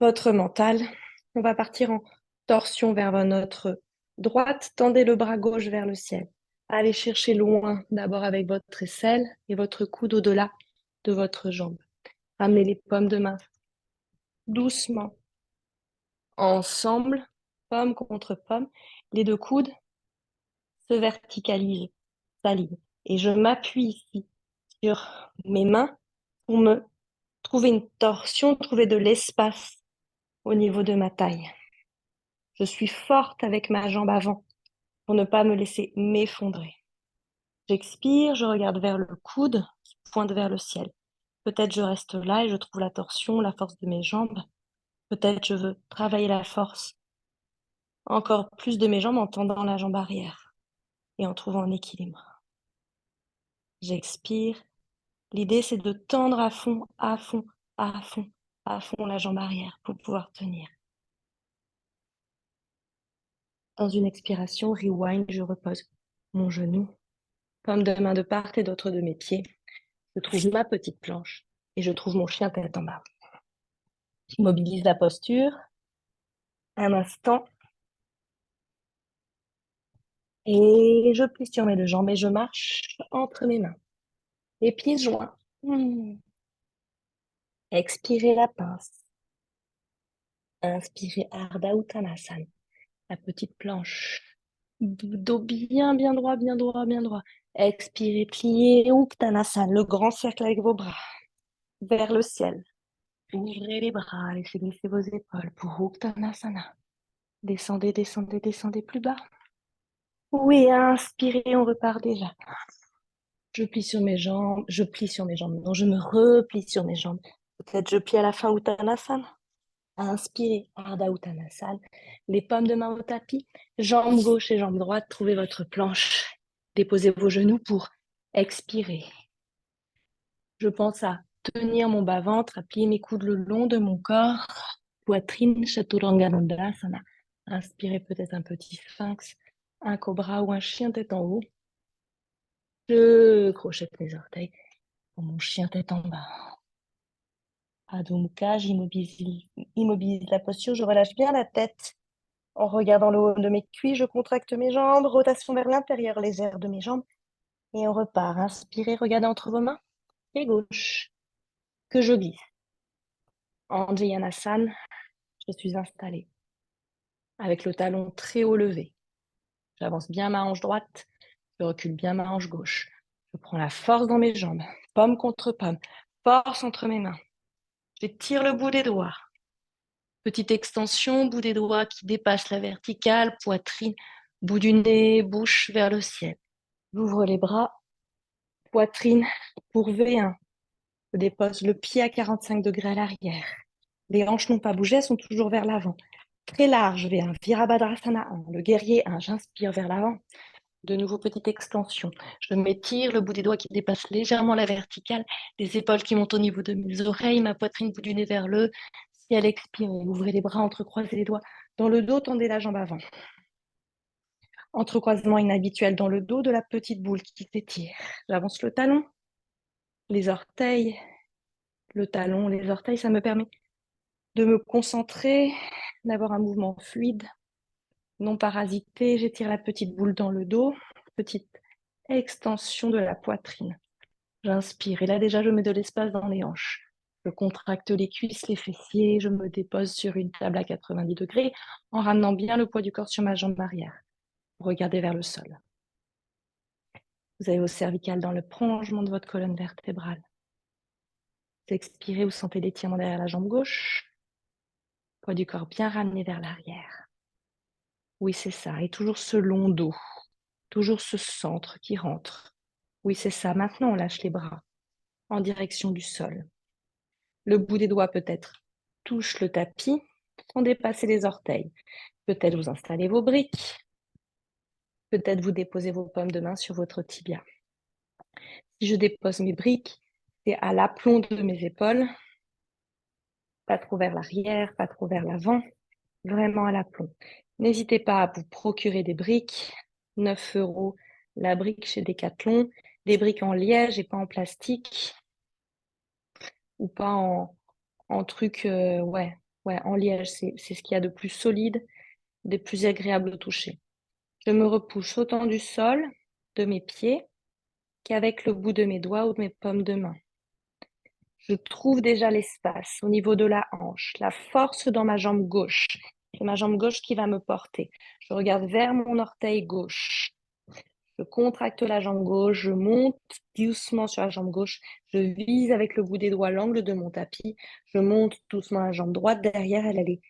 votre mental. On va partir en torsion vers notre droite. Tendez le bras gauche vers le ciel. Allez chercher loin, d'abord avec votre aisselle et votre coude au-delà de votre jambe. Ramenez les paumes de main doucement ensemble, paume contre paume. Les deux coudes se verticalisent, s'alignent. Et je m'appuie ici sur mes mains pour me trouver une torsion, trouver de l'espace au niveau de ma taille. Je suis forte avec ma jambe avant pour ne pas me laisser m'effondrer. J'expire, je regarde vers le coude, qui pointe vers le ciel. Peut-être je reste là et je trouve la torsion, la force de mes jambes. Peut-être je veux travailler la force encore plus de mes jambes en tendant la jambe arrière et en trouvant un équilibre. J'expire. L'idée, c'est de tendre à fond, à fond, à fond, à fond la jambe arrière pour pouvoir tenir. Dans une expiration, rewind, je repose mon genou, paume de main de part et d'autre de mes pieds. Je trouve ma petite planche et je trouve mon chien tête en bas. J'immobilise la posture. Un instant. Et je plie sur mes deux jambes et je marche entre mes mains. Les pieds joints. Expirez la pince. Inspirez Ardha Uttanasana, la petite planche. Dos bien, bien droit, bien droit, bien droit. Expirez, pliez Uttanasana, le grand cercle avec vos bras vers le ciel. Ouvrez les bras, laissez glisser vos épaules pour Uttanasana. Descendez, descendez, descendez plus bas. Oui, inspirez, on repart déjà. Je plie sur mes jambes, non, je me replie sur mes jambes. Peut-être je plie à la fin Uttanasana. Inspirez, Ardha Uttanasana. Les paumes de main au tapis, jambe gauche et jambe droite, trouvez votre planche. Déposez vos genoux pour expirer. Je pense à tenir mon bas-ventre, à plier mes coudes le long de mon corps. Poitrine, Chaturanga Dandasana. Inspirez peut-être un petit sphinx, un cobra ou un chien tête en haut. Je crochette mes orteils pour mon chien tête en bas. Adho Mukha, j'immobilise la posture, je relâche bien la tête. En regardant le haut de mes cuisses, je contracte mes jambes, rotation vers l'intérieur légère de mes jambes. Et on repart. Inspirez, regardez entre vos mains. Pied gauche, que je glisse. En Jayanasan, je suis installée avec le talon très haut levé. J'avance bien ma hanche droite, je recule bien ma hanche gauche. Je prends la force dans mes jambes, pomme contre pomme, force entre mes mains. J'étire le bout des doigts. Petite extension, bout des doigts qui dépasse la verticale, poitrine, bout du nez, bouche vers le ciel. J'ouvre les bras, poitrine pour V1. Je dépose le pied à 45 degrés à l'arrière. Les hanches n'ont pas bougé, elles sont toujours vers l'avant. Très large, V1, Virabhadrasana 1, le guerrier 1, j'inspire vers l'avant. De nouveau, petite extension. Je m'étire, le bout des doigts qui dépasse légèrement la verticale, les épaules qui montent au niveau de mes oreilles, ma poitrine, bout du nez vers le ciel, expire. Ouvrez les bras, entrecroisez les doigts. Dans le dos, tendez la jambe avant. Entrecroisement inhabituel dans le dos de la petite boule qui s'étire. J'avance le talon, les orteils, le talon, les orteils, ça me permet de me concentrer, d'avoir un mouvement fluide, non parasité. J'étire la petite boule dans le dos, petite extension de la poitrine. J'inspire et là déjà je mets de l'espace dans les hanches. Je contracte les cuisses, les fessiers, je me dépose sur une table à 90 degrés en ramenant bien le poids du corps sur ma jambe arrière. Regardez vers le sol. Vous avez vos cervicales dans le prolongement de votre colonne vertébrale. Vous expirez, vous sentez l'étirement derrière la jambe gauche. Poids du corps bien ramené vers l'arrière. Oui, c'est ça. Et toujours ce long dos. Toujours ce centre qui rentre. Oui, c'est ça. Maintenant, on lâche les bras en direction du sol. Le bout des doigts peut-être touche le tapis sans dépasser les orteils. Peut-être vous installez vos briques. Peut-être vous déposez vos paumes de main sur votre tibia. Si je dépose mes briques, c'est à l'aplomb de mes épaules. Pas trop vers l'arrière, pas trop vers l'avant. Vraiment à l'aplomb. N'hésitez pas à vous procurer des briques. 9 € la brique chez Decathlon. Des briques en liège et pas en plastique. Ou pas en truc, ouais, Ouais, en liège, c'est ce qu'il y a de plus solide, des plus agréables au toucher. Je me repousse autant du sol, de mes pieds, qu'avec le bout de mes doigts ou de mes paumes de main. Je trouve déjà l'espace au niveau de la hanche, la force dans ma jambe gauche. C'est ma jambe gauche qui va me porter. Je regarde vers mon orteil gauche. Je contracte la jambe gauche, je monte doucement sur la jambe gauche, je vise avec le bout des doigts l'angle de mon tapis, je monte doucement la jambe droite derrière, elle est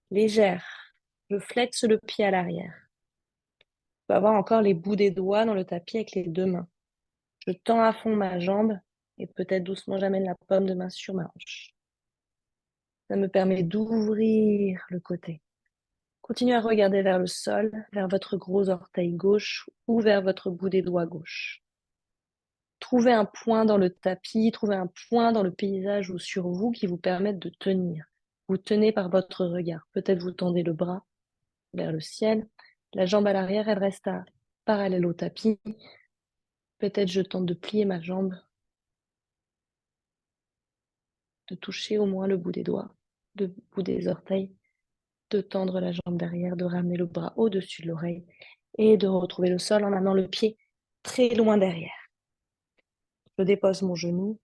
légère. Je flexe le pied à l'arrière. Je peux avoir encore les bouts des doigts dans le tapis avec les deux mains. Je tends à fond ma jambe et peut-être doucement j'amène la paume de main sur ma hanche. Ça me permet d'ouvrir le côté. Continuez à regarder vers le sol, vers votre gros orteil gauche ou vers votre bout des doigts gauche. Trouvez un point dans le tapis, trouvez un point dans le paysage ou sur vous qui vous permette de tenir. Vous tenez par votre regard. Peut-être vous tendez le bras vers le ciel. La jambe à l'arrière, elle reste parallèle au tapis. Peut-être je tente de plier ma jambe, de toucher au moins le bout des doigts, le bout des orteils, de tendre la jambe derrière, de ramener le bras au-dessus de l'oreille et de retrouver le sol en amenant le pied très loin derrière. Je dépose mon genou,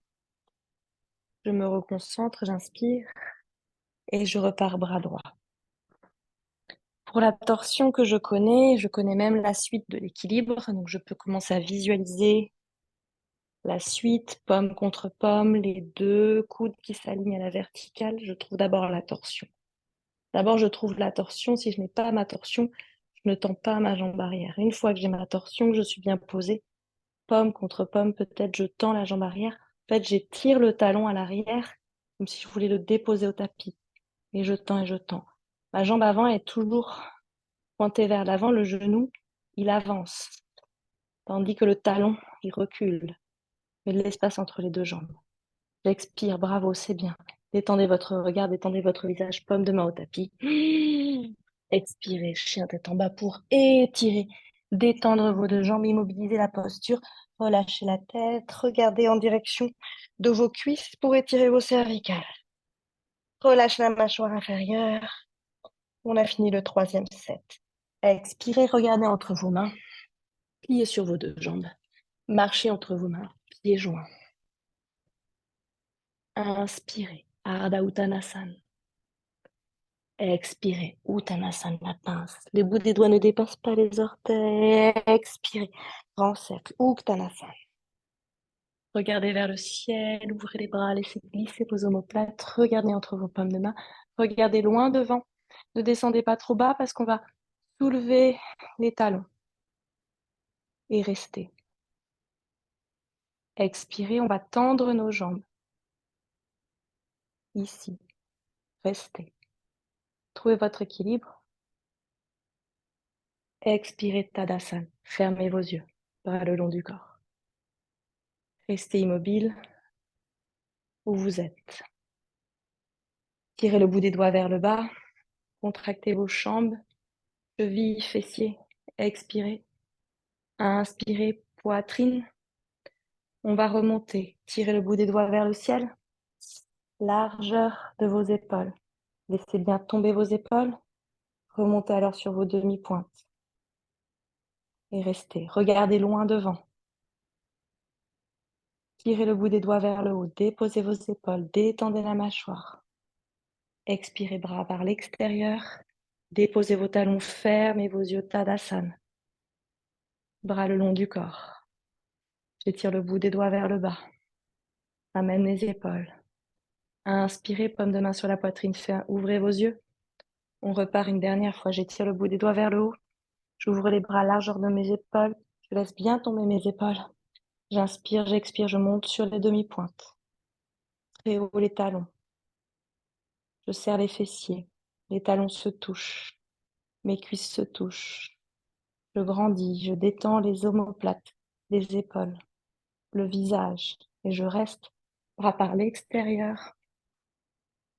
je me reconcentre, j'inspire et je repars bras droit. Pour la torsion que je connais même la suite de l'équilibre, donc je peux commencer à visualiser la suite, pomme contre pomme, les deux coudes qui s'alignent à la verticale. Je trouve d'abord la torsion. D'abord, je trouve la torsion. Si je n'ai pas ma torsion, je ne tends pas ma jambe arrière. Une fois que j'ai ma torsion, que je suis bien posée, pomme contre pomme, peut-être je tends la jambe arrière. En fait, j'étire le talon à l'arrière, comme si je voulais le déposer au tapis. Et je tends et je tends. Ma jambe avant est toujours pointée vers l'avant, le genou, il avance, tandis que le talon, il recule. Il y a de l'espace entre les deux jambes. J'expire, bravo, c'est bien. Détendez votre regard, détendez votre visage, paume de main au tapis. Expirez, chien tête en bas pour étirer, détendre vos deux jambes, immobiliser la posture, relâchez la tête, regardez en direction de vos cuisses pour étirer vos cervicales. Relâchez la mâchoire inférieure. On a fini le troisième set. Expirez, regardez entre vos mains, pliez sur vos deux jambes, marchez entre vos mains, pieds joints. Inspirez, Ardha Uttanasana. Expirez, Uttanasana, la pince. Les bouts des doigts ne dépassent pas les orteils. Expirez, grand cercle, Uttanasana. Regardez vers le ciel, ouvrez les bras, laissez glisser vos omoplates, regardez entre vos paumes de main, regardez loin devant. Ne descendez pas trop bas parce qu'on va soulever les talons et rester. Expirez, on va tendre nos jambes. Ici, restez. Trouvez votre équilibre. Expirez, Tadasana. Fermez vos yeux, bras le long du corps. Restez immobile où vous êtes. Tirez le bout des doigts vers le bas. Contractez vos jambes, chevilles, fessiers. Expirez. Inspirez, poitrine. On va remonter. Tirez le bout des doigts vers le ciel. Largeur de vos épaules. Laissez bien tomber vos épaules. Remontez alors sur vos demi-pointes. Et restez. Regardez loin devant. Tirez le bout des doigts vers le haut. Déposez vos épaules. Détendez la mâchoire. Expirez, bras par l'extérieur. Déposez vos talons, fermez vos yeux, Tadasana. Bras le long du corps. J'étire le bout des doigts vers le bas. Ramène mes épaules. Inspirez, paume de main sur la poitrine. Ouvrez vos yeux. On repart une dernière fois. J'étire le bout des doigts vers le haut. J'ouvre les bras largeur de mes épaules. Je laisse bien tomber mes épaules. J'inspire, j'expire, je monte sur les demi-pointes. Très haut les talons. Je serre les fessiers. Les talons se touchent. Mes cuisses se touchent. Je grandis, je détends les omoplates, les épaules, le visage. Et je reste, bras par l'extérieur.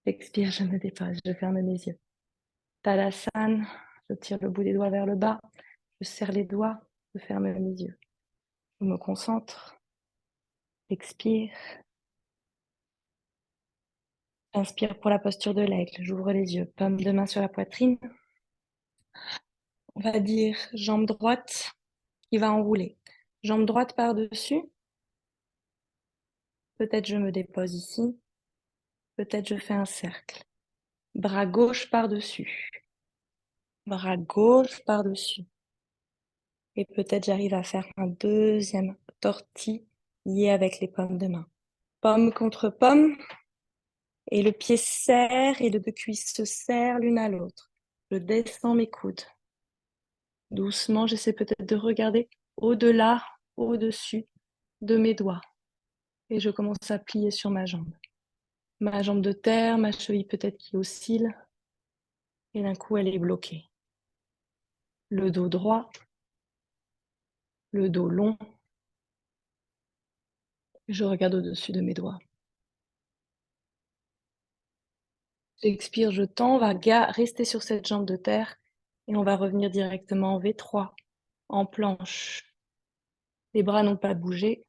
J'expire, je me dépose, je ferme mes yeux. Tadasana, je tire le bout des doigts vers le bas. Je serre les doigts, je ferme mes yeux. Je me concentre. Expire. J'inspire pour la posture de l'aigle. J'ouvre les yeux. Paume de main sur la poitrine. On va dire jambe droite qui va enrouler. Jambe droite par-dessus. Peut-être je me dépose ici. Peut-être je fais un cercle. Bras gauche par-dessus. Bras gauche par-dessus. Et peut-être j'arrive à faire un deuxième tortillé avec les paumes de main. Paume contre paume. Et le pied serre et les deux cuisses se serrent l'une à l'autre. Je descends mes coudes. Doucement, j'essaie peut-être de regarder au-delà, au-dessus de mes doigts. Et je commence à plier sur ma jambe. Ma jambe de terre, ma cheville peut-être qui oscille. Et d'un coup, elle est bloquée. Le dos droit, le dos long. Je regarde au-dessus de mes doigts. J'expire, je tends, on va rester sur cette jambe de terre et on va revenir directement en V3, en planche. Les bras n'ont pas bougé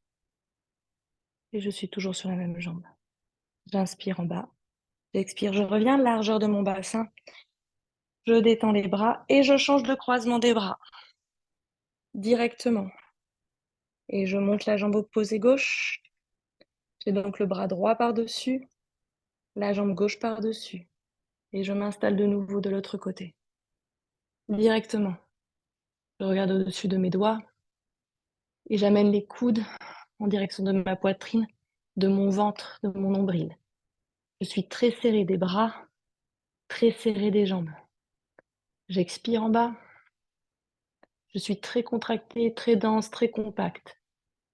et je suis toujours sur la même jambe. J'inspire en bas, j'expire, je reviens, largeur de mon bassin. Je détends les bras et je change de croisement des bras directement. Et je monte la jambe opposée gauche. J'ai donc le bras droit par-dessus, la jambe gauche par-dessus. Et je m'installe de nouveau de l'autre côté. Directement. Je regarde au-dessus de mes doigts et j'amène les coudes en direction de ma poitrine, de mon ventre, de mon nombril. Je suis très serré des bras, très serré des jambes. J'expire en bas. Je suis très contractée, très dense, très compacte.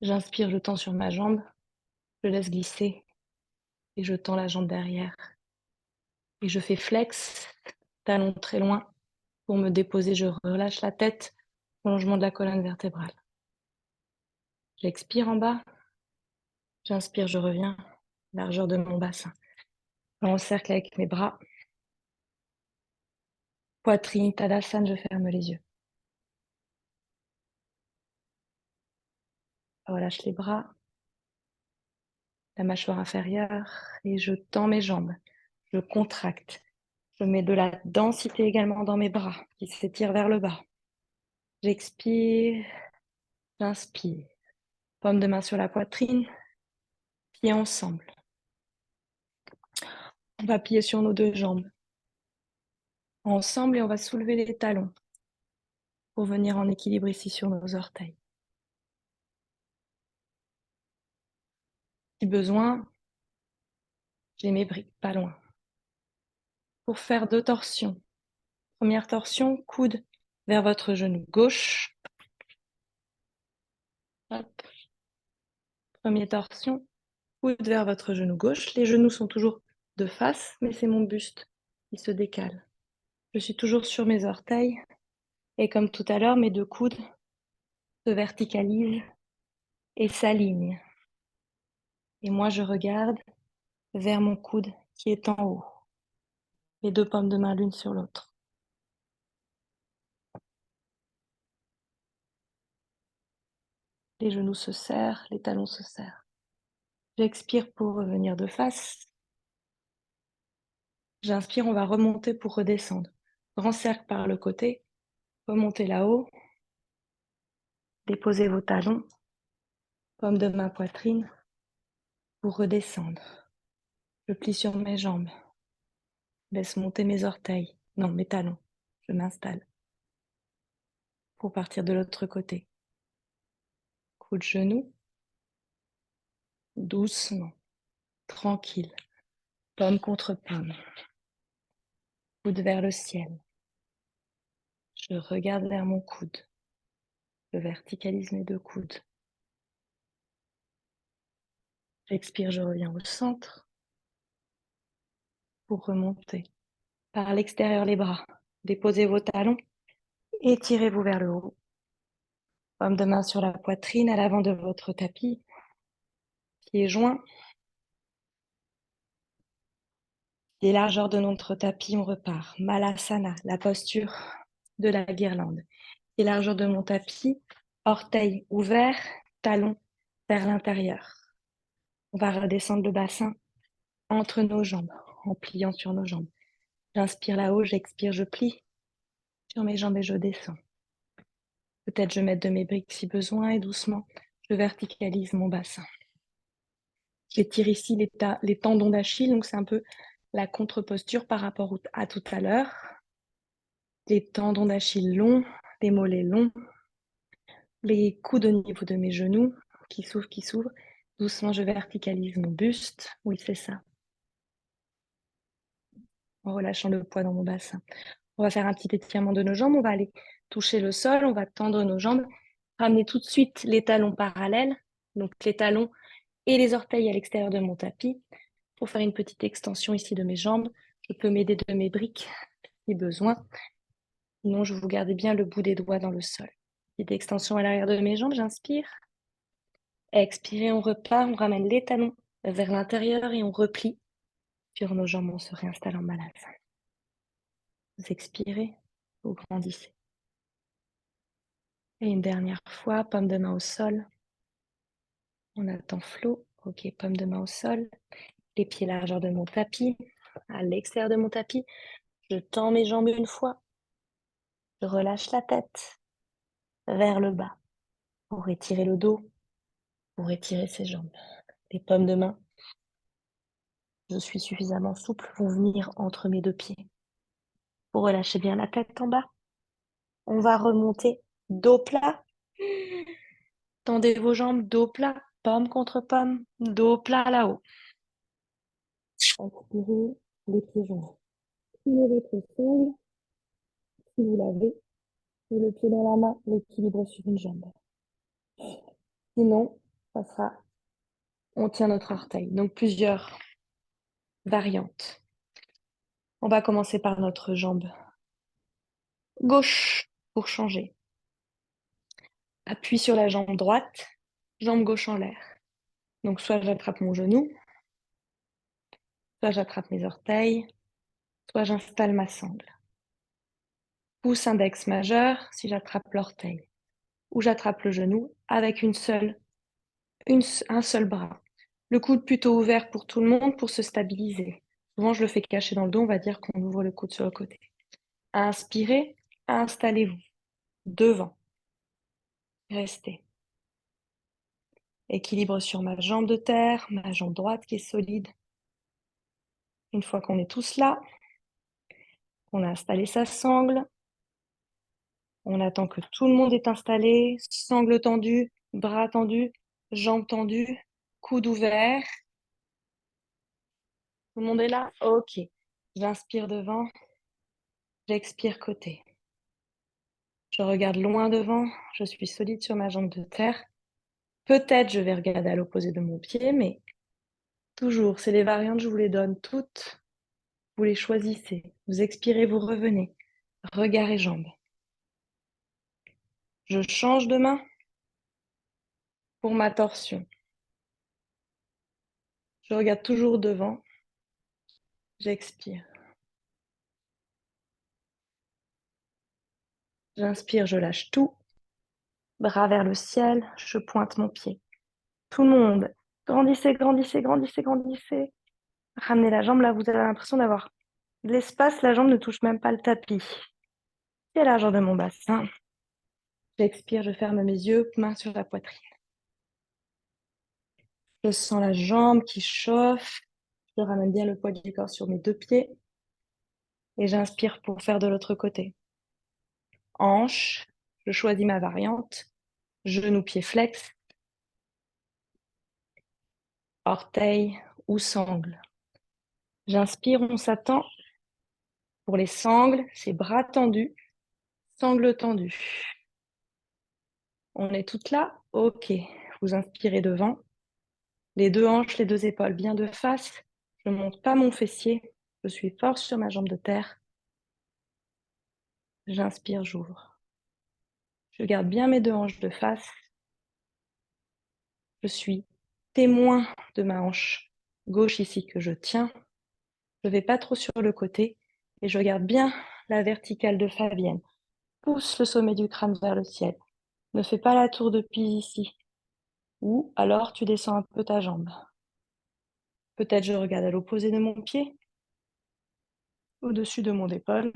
J'inspire, je tends sur ma jambe, je laisse glisser et je tends la jambe derrière. Et je fais flex, talon très loin. Pour me déposer, je relâche la tête, prolongement de la colonne vertébrale. J'expire en bas. J'inspire, je reviens, largeur de mon bassin. En cercle avec mes bras. Poitrine, Tadasana, je ferme les yeux. Je relâche les bras, la mâchoire inférieure et je tends mes jambes. Je contracte. Je mets de la densité également dans mes bras qui s'étirent vers le bas. J'expire, j'inspire. Paume de main sur la poitrine, pieds ensemble. On va plier sur nos deux jambes. Ensemble et on va soulever les talons pour venir en équilibre ici sur nos orteils. Si besoin, j'ai mes briques pas loin. Pour faire 2 torsions. Première torsion, coude vers votre genou gauche. Hop. Première torsion, coude vers votre genou gauche. Les genoux sont toujours de face, mais c'est mon buste qui se décale. Je suis toujours sur mes orteils. Et comme tout à l'heure, mes deux coudes se verticalisent et s'alignent. Et moi, je regarde vers mon coude qui est en haut. Les deux paumes de main l'une sur l'autre. Les genoux se serrent, les talons se serrent. J'expire pour revenir de face. J'inspire, on va remonter pour redescendre. Grand cercle par le côté. Remontez là-haut. Déposez vos talons. Paume de main poitrine. Pour redescendre. Je plie sur mes jambes. Laisse monter mes orteils. Non, mes talons. Je m'installe. Pour partir de l'autre côté. Coup de genou. Doucement. Tranquille. Paume contre paume. Coude vers le ciel. Je regarde vers mon coude. Je verticalise mes deux coudes. J'expire, je reviens au centre pour remonter. Par l'extérieur les bras. Déposez vos talons. Étirez-vous vers le haut. Paume de main sur la poitrine à l'avant de votre tapis. Pieds joints. Les largeurs de notre tapis, on repart. Malasana, la posture de la guirlande. Les largeurs de mon tapis, orteils ouverts, talons vers l'intérieur. On va redescendre le bassin entre nos jambes. en pliant sur nos jambes. J'inspire là-haut, j'expire, je plie sur mes jambes et je descends. Peut-être je mets de mes briques si besoin et doucement, je verticalise mon bassin. J'étire ici les tendons d'Achille, donc c'est un peu la contre-posture par rapport à tout à l'heure. Les tendons d'Achille longs, les mollets longs, les coudes au niveau de mes genoux qui s'ouvrent, qui s'ouvrent. Doucement, je verticalise mon buste. Oui, c'est ça. En relâchant le poids dans mon bassin. On va faire un petit étirement de nos jambes. On va aller toucher le sol. On va tendre nos jambes. Ramener tout de suite les talons parallèles. Donc les talons et les orteils à l'extérieur de mon tapis. Pour faire une petite extension ici de mes jambes, je peux m'aider de mes briques si besoin. Sinon, je vous garde bien le bout des doigts dans le sol. Petite extension à l'arrière de mes jambes, j'inspire. Expirez, on repart, on ramène les talons vers l'intérieur et on replie sur nos jambes, on se réinstalle en malade. Vous expirez, vous grandissez. Et une dernière fois, paume de main au sol. On attend flot. Ok, paume de main au sol. Les pieds largeur de mon tapis. À l'extérieur de mon tapis, je tends mes jambes une fois. Je relâche la tête vers le bas pour étirer le dos, pour étirer ses jambes. Les paumes de main, je suis suffisamment souple, vont venir entre mes deux pieds. Vous relâchez bien la tête en bas. On va remonter dos plat. Tendez vos jambes, dos plat, pomme contre pomme, dos plat là-haut. Inspirez, les pieds joints. Tirez votre sangle, si vous l'avez, et le pied dans la main, l'équilibre sur une jambe. Sinon, ça sera, on tient notre orteil. Donc plusieurs variantes. On va commencer par notre jambe gauche pour changer. Appui sur la jambe droite, jambe gauche en l'air. Donc soit j'attrape mon genou, soit j'attrape mes orteils, soit j'installe ma sangle. Pouce index majeur si j'attrape l'orteil, ou j'attrape le genou avec un seul bras. Le coude plutôt ouvert pour tout le monde pour se stabiliser. Souvent, je le fais cacher dans le dos, on va dire qu'on ouvre le coude sur le côté. Inspirez, installez-vous devant. Restez. Équilibre sur ma jambe de terre, ma jambe droite qui est solide. Une fois qu'on est tous là, on a installé sa sangle. On attend que tout le monde est installé, sangle tendue, bras tendus, jambes tendues, coude ouvert. Tout le monde est là? Ok. J'inspire devant, j'expire côté. Je regarde loin devant, je suis solide sur ma jambe de terre. Peut-être je vais regarder à l'opposé de mon pied, mais toujours, c'est les variantes, je vous les donne toutes. Vous les choisissez. Vous expirez, vous revenez. Regard et jambes. Je change de main pour ma torsion. Je regarde toujours devant. J'expire. J'inspire, je lâche tout. Bras vers le ciel, je pointe mon pied. Tout le monde, grandissez, grandissez, grandissez, grandissez. Ramenez la jambe, là, vous avez l'impression d'avoir de l'espace, la jambe ne touche même pas le tapis. C'est la largeur de mon bassin. J'expire, je ferme mes yeux, main sur la poitrine. Je sens la jambe qui chauffe. Je ramène bien le poids du corps sur mes deux pieds. Et j'inspire pour faire de l'autre côté. Hanche, je choisis ma variante. Genou, pied flex. Orteil ou sangle. J'inspire, on s'attend. Pour les sangles, c'est bras tendus, sangles tendues. On est toutes là? Ok. Vous inspirez devant. Les deux hanches, les deux épaules bien de face. Je ne monte pas mon fessier. Je suis fort sur ma jambe de terre. J'inspire, j'ouvre. Je garde bien mes deux hanches de face. Je suis témoin de ma hanche gauche ici que je tiens. Je ne vais pas trop sur le côté et je garde bien la verticale de Fabienne. Pousse le sommet du crâne vers le ciel. Ne fais pas la tour de Pise ici. Ou alors tu descends un peu ta jambe. Peut-être je regarde à l'opposé de mon pied. au-dessus de mon épaule.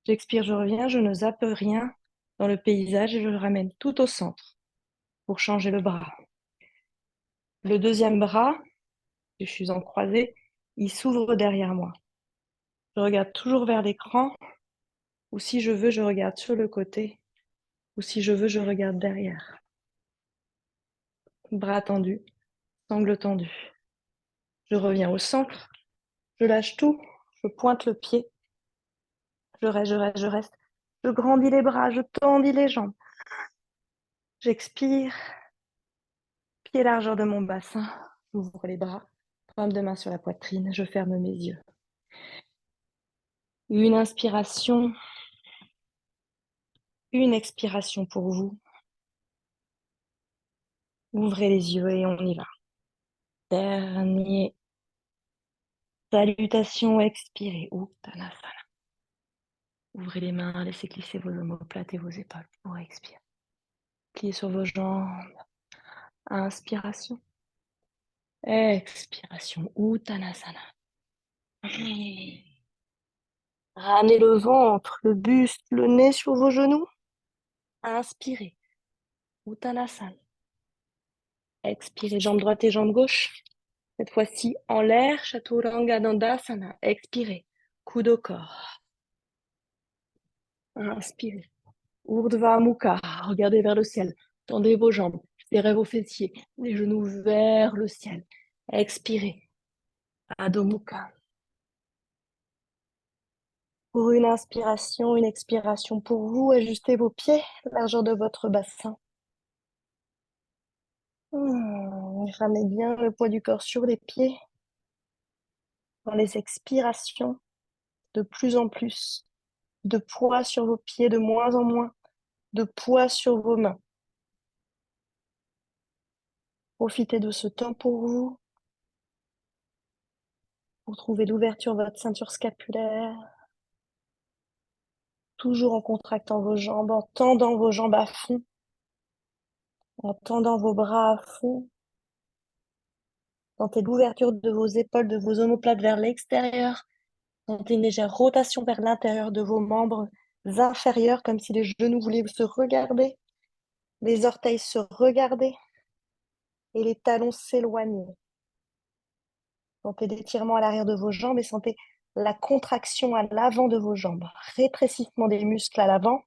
J'expire, je reviens, je ne zappe rien dans le paysage et je le ramène tout au centre pour changer le bras. Le deuxième bras, je suis en croisée, il s'ouvre derrière moi. Je regarde toujours vers l'écran, ou si je veux, je regarde sur le côté, ou si je veux, je regarde derrière. Bras tendus, sangle tendu. Je reviens au centre, je lâche tout, je pointe le pied. Je reste, je reste, je reste. Je grandis les bras, je tendis les jambes. J'expire, pied largeur de mon bassin. J'ouvre les bras, paume de main sur la poitrine, je ferme mes yeux. Une inspiration, une expiration pour vous. Ouvrez les yeux et on y va. Dernier. Salutation, expirez. Uttanasana. Ouvrez les mains, laissez glisser vos omoplates et vos épaules pour expirer. Pliez sur vos jambes. Inspiration. Expiration. Uttanasana. Ramenez le ventre, le buste, le nez sur vos genoux. Inspirez. Uttanasana. Expirez, jambe droite et jambe gauche. Cette fois-ci, en l'air, Chaturanga Dandasana. Expirez. Coude au corps. Inspirez. Urdhva Mukha. Regardez vers le ciel. Tendez vos jambes. Serrez vos fessiers. Les genoux vers le ciel. Expirez. Adho Mukha. Pour une inspiration, une expiration pour vous, ajustez vos pieds, largeur de votre bassin. Ramenez bien le poids du corps sur les pieds. Dans les expirations, de plus en plus de poids sur vos pieds, de moins en moins de poids sur vos mains. Profitez de ce temps pour vous, pour trouver l'ouverture de votre ceinture scapulaire, toujours en contractant vos jambes, en tendant vos jambes à fond, en tendant vos bras à fond. Sentez l'ouverture de vos épaules, de vos omoplates vers l'extérieur. Sentez une légère rotation vers l'intérieur de vos membres inférieurs, comme si les genoux voulaient se regarder, les orteils se regarder et les talons s'éloigner. Sentez l'étirement à l'arrière de vos jambes et sentez la contraction à l'avant de vos jambes. Rétrécissement des muscles à l'avant,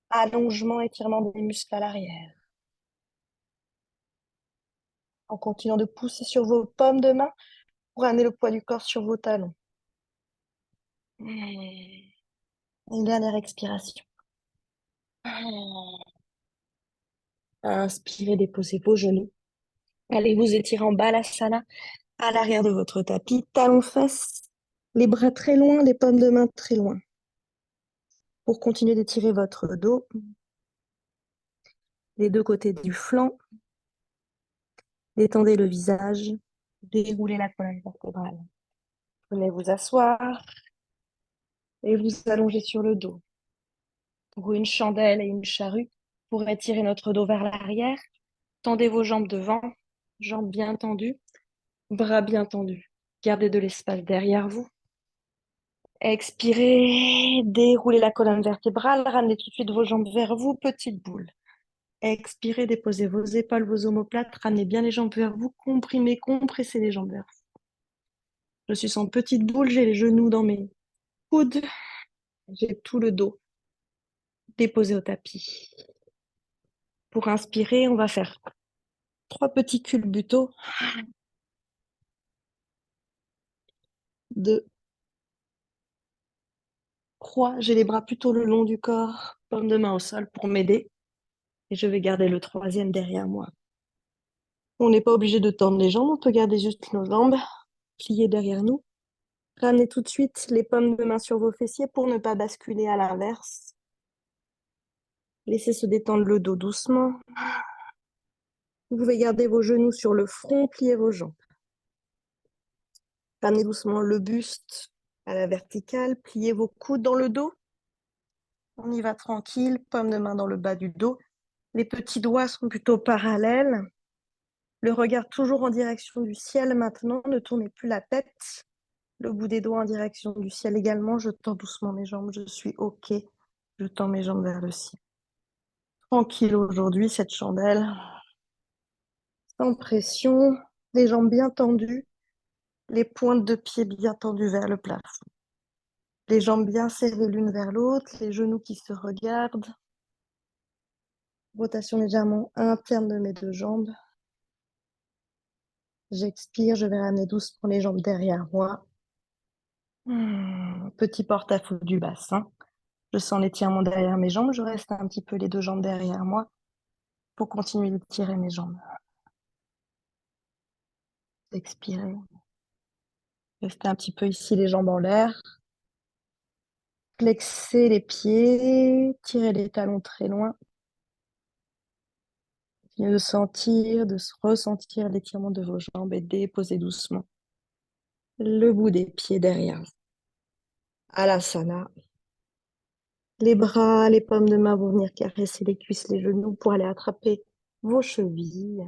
allongement, étirement des muscles à l'arrière. En continuant de pousser sur vos paumes de main pour amener le poids du corps sur vos talons. Une dernière expiration. Inspirez, déposez vos genoux. Allez vous étirer en balasana à l'arrière de votre tapis, talons fesses, les bras très loin, les paumes de main très loin. Pour continuer d'étirer votre dos, les deux côtés du flanc, détendez le visage, déroulez la colonne vertébrale. Venez vous asseoir et vous allonger sur le dos. Pour une chandelle et une charrue, pour étirer notre dos vers l'arrière, tendez vos jambes devant, jambes bien tendues, bras bien tendus. Gardez de l'espace derrière vous. Expirez, déroulez la colonne vertébrale, ramenez tout de suite vos jambes vers vous, petite boule. Expirez, déposez vos épaules, vos omoplates, ramenez bien les jambes vers vous, comprimez, compressez les jambes vers vous. Je suis en petite boule, j'ai les genoux dans mes coudes, j'ai tout le dos déposé au tapis. Pour inspirer, on va faire 3 petits culbutos. 2, 3. J'ai les bras plutôt le long du corps, paume de main au sol pour m'aider. Et je vais garder le 3e derrière moi. On n'est pas obligé de tendre les jambes, on peut garder juste nos jambes pliées derrière nous. Ramenez tout de suite les paumes de main sur vos fessiers pour ne pas basculer à l'inverse. Laissez se détendre le dos doucement. Vous pouvez garder vos genoux sur le front, plier vos jambes. Ramenez doucement le buste à la verticale, pliez vos coudes dans le dos. On y va tranquille, paume de main dans le bas du dos. Les petits doigts sont plutôt parallèles. Le regard toujours en direction du ciel maintenant, ne tournez plus la tête. Le bout des doigts en direction du ciel également. Je tends doucement mes jambes. Je suis OK. Je tends mes jambes vers le ciel. Tranquille aujourd'hui, cette chandelle. Sans pression. Les jambes bien tendues. Les pointes de pied bien tendues vers le plafond. Les jambes bien serrées l'une vers l'autre. Les genoux qui se regardent. Rotation légèrement interne de mes deux jambes. J'expire, je vais ramener doucement les jambes derrière moi. Petit porte-à-faux du bassin. Je sens l'étirement derrière mes jambes. Je reste un petit peu les deux jambes derrière moi pour continuer d'étirer mes jambes. Expirez. Restez un petit peu ici, les jambes en l'air. Flexez les pieds. Tirez les talons très loin. Continuez de sentir, de ressentir l'étirement de vos jambes et déposez doucement le bout des pieds derrière vous. Alasana. Les bras, les paumes de main vont venir caresser les cuisses, les genoux pour aller attraper vos chevilles.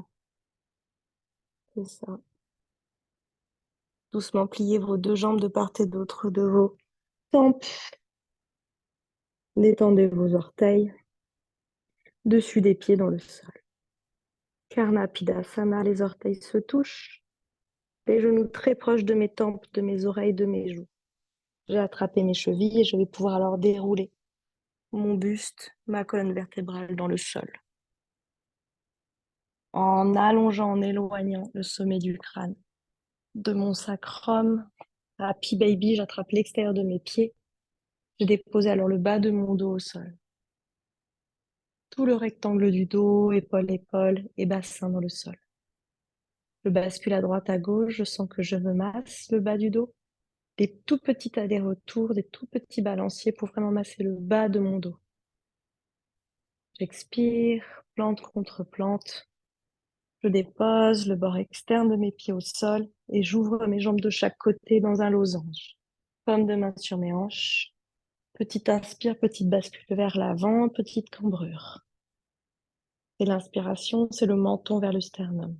C'est ça. Doucement pliez vos deux jambes de part et d'autre de vos tempes. Détendez vos orteils. Dessus des pieds dans le sol. Karnapidasana, les orteils se touchent. Les genoux très proches de mes tempes, de mes oreilles, de mes joues. J'ai attrapé mes chevilles et je vais pouvoir alors dérouler mon buste, ma colonne vertébrale dans le sol. En allongeant, en éloignant le sommet du crâne de mon sacrum. Happy baby, j'attrape l'extérieur de mes pieds. Je dépose alors le bas de mon dos au sol. Tout le rectangle du dos, épaule et bassin dans le sol. Je bascule à droite, à gauche, je sens que je me masse le bas du dos. Des tout petits allers-retours, des tout petits balanciers pour vraiment masser le bas de mon dos. J'expire, plante contre plante. Je dépose le bord externe de mes pieds au sol et j'ouvre mes jambes de chaque côté dans un losange. Paume de main sur mes hanches. Petite inspire, petite bascule vers l'avant, petite cambrure. Et l'inspiration, c'est le menton vers le sternum.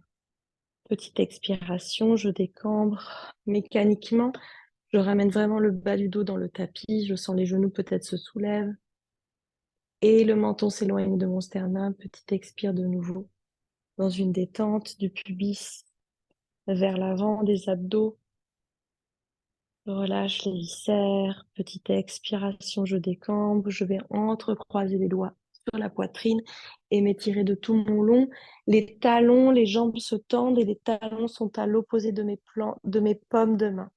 Petite expiration, je décambre mécaniquement. Je ramène vraiment le bas du dos dans le tapis. Je sens les genoux peut-être se soulèvent. Et le menton s'éloigne de mon sternum. Petite expire de nouveau. Dans une détente du pubis vers l'avant, des abdos. Je relâche les viscères. Petite expiration, je décambre. Je vais entrecroiser les doigts sur la poitrine et m'étirer de tout mon long. Les talons, les jambes se tendent et les talons sont à l'opposé de mes paumes de main.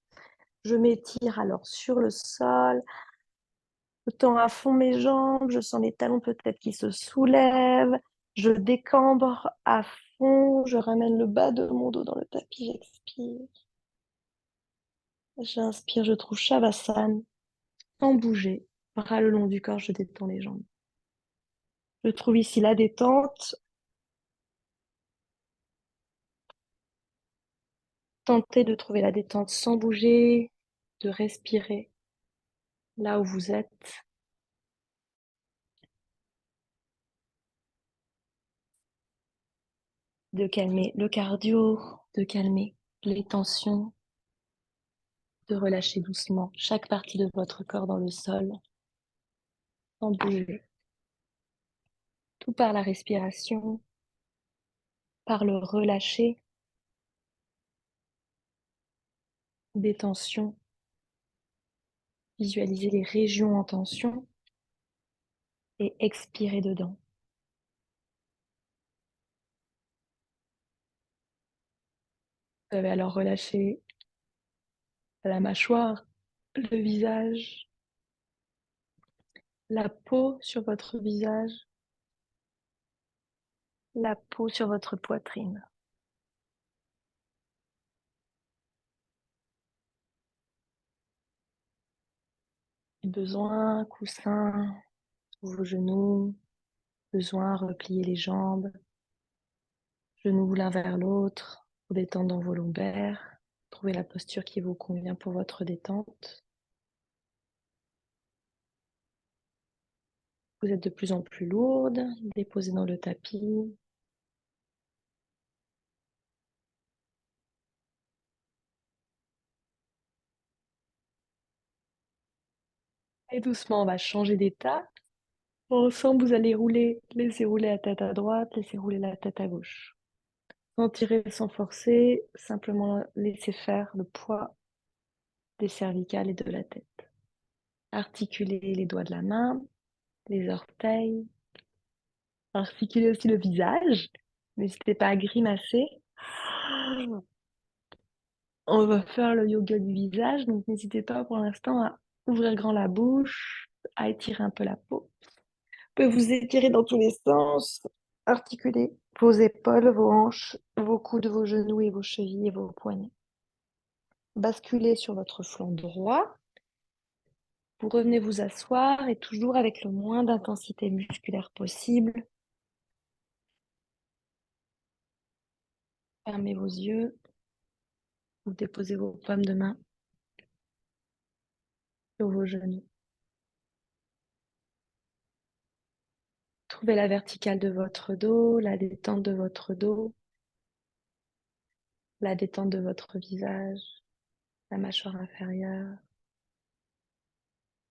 Je m'étire alors sur le sol. Je tends à fond mes jambes. Je sens les talons peut-être qui se soulèvent. Je décambre à fond. Je ramène le bas de mon dos dans le tapis. J'expire. J'inspire, je trouve Shavasana. Sans bouger. Bras le long du corps, je détends les jambes. Je trouve ici la détente. Tentez de trouver la détente sans bouger, de respirer là où vous êtes. De calmer le cardio, de calmer les tensions, de relâcher doucement chaque partie de votre corps dans le sol, sans bouger. Tout par la respiration, par le relâcher des tensions. Visualisez les régions en tension et expirez dedans. Vous allez alors relâcher la mâchoire, le visage, la peau sur votre visage, la peau sur votre poitrine. Besoin, coussin sous vos genoux. Besoin, replier les jambes. Genoux l'un vers l'autre pour détendre dans vos lombaires. Trouvez la posture qui vous convient pour votre détente. Vous êtes de plus en plus lourde. Déposez dans le tapis. Et doucement, on va changer d'état. Ensemble, vous allez laisser rouler la tête à droite, laisser rouler la tête à gauche. Sans tirer, sans forcer, simplement laisser faire le poids des cervicales et de la tête. Articulez les doigts de la main, les orteils. Articulez aussi le visage. N'hésitez pas à grimacer. On va faire le yoga du visage, donc n'hésitez pas pour l'instant à ouvrir grand la bouche, à étirer un peu la peau. Vous pouvez vous étirer dans tous les sens, articuler vos épaules, vos hanches, vos coudes, vos genoux et vos chevilles et vos poignets. Basculez sur votre flanc droit. Vous revenez vous asseoir et toujours avec le moins d'intensité musculaire possible. Fermez vos yeux. Vous déposez vos paumes de main sur vos genoux. Trouvez la verticale de votre dos, la détente de votre dos, la détente de votre visage, la mâchoire inférieure,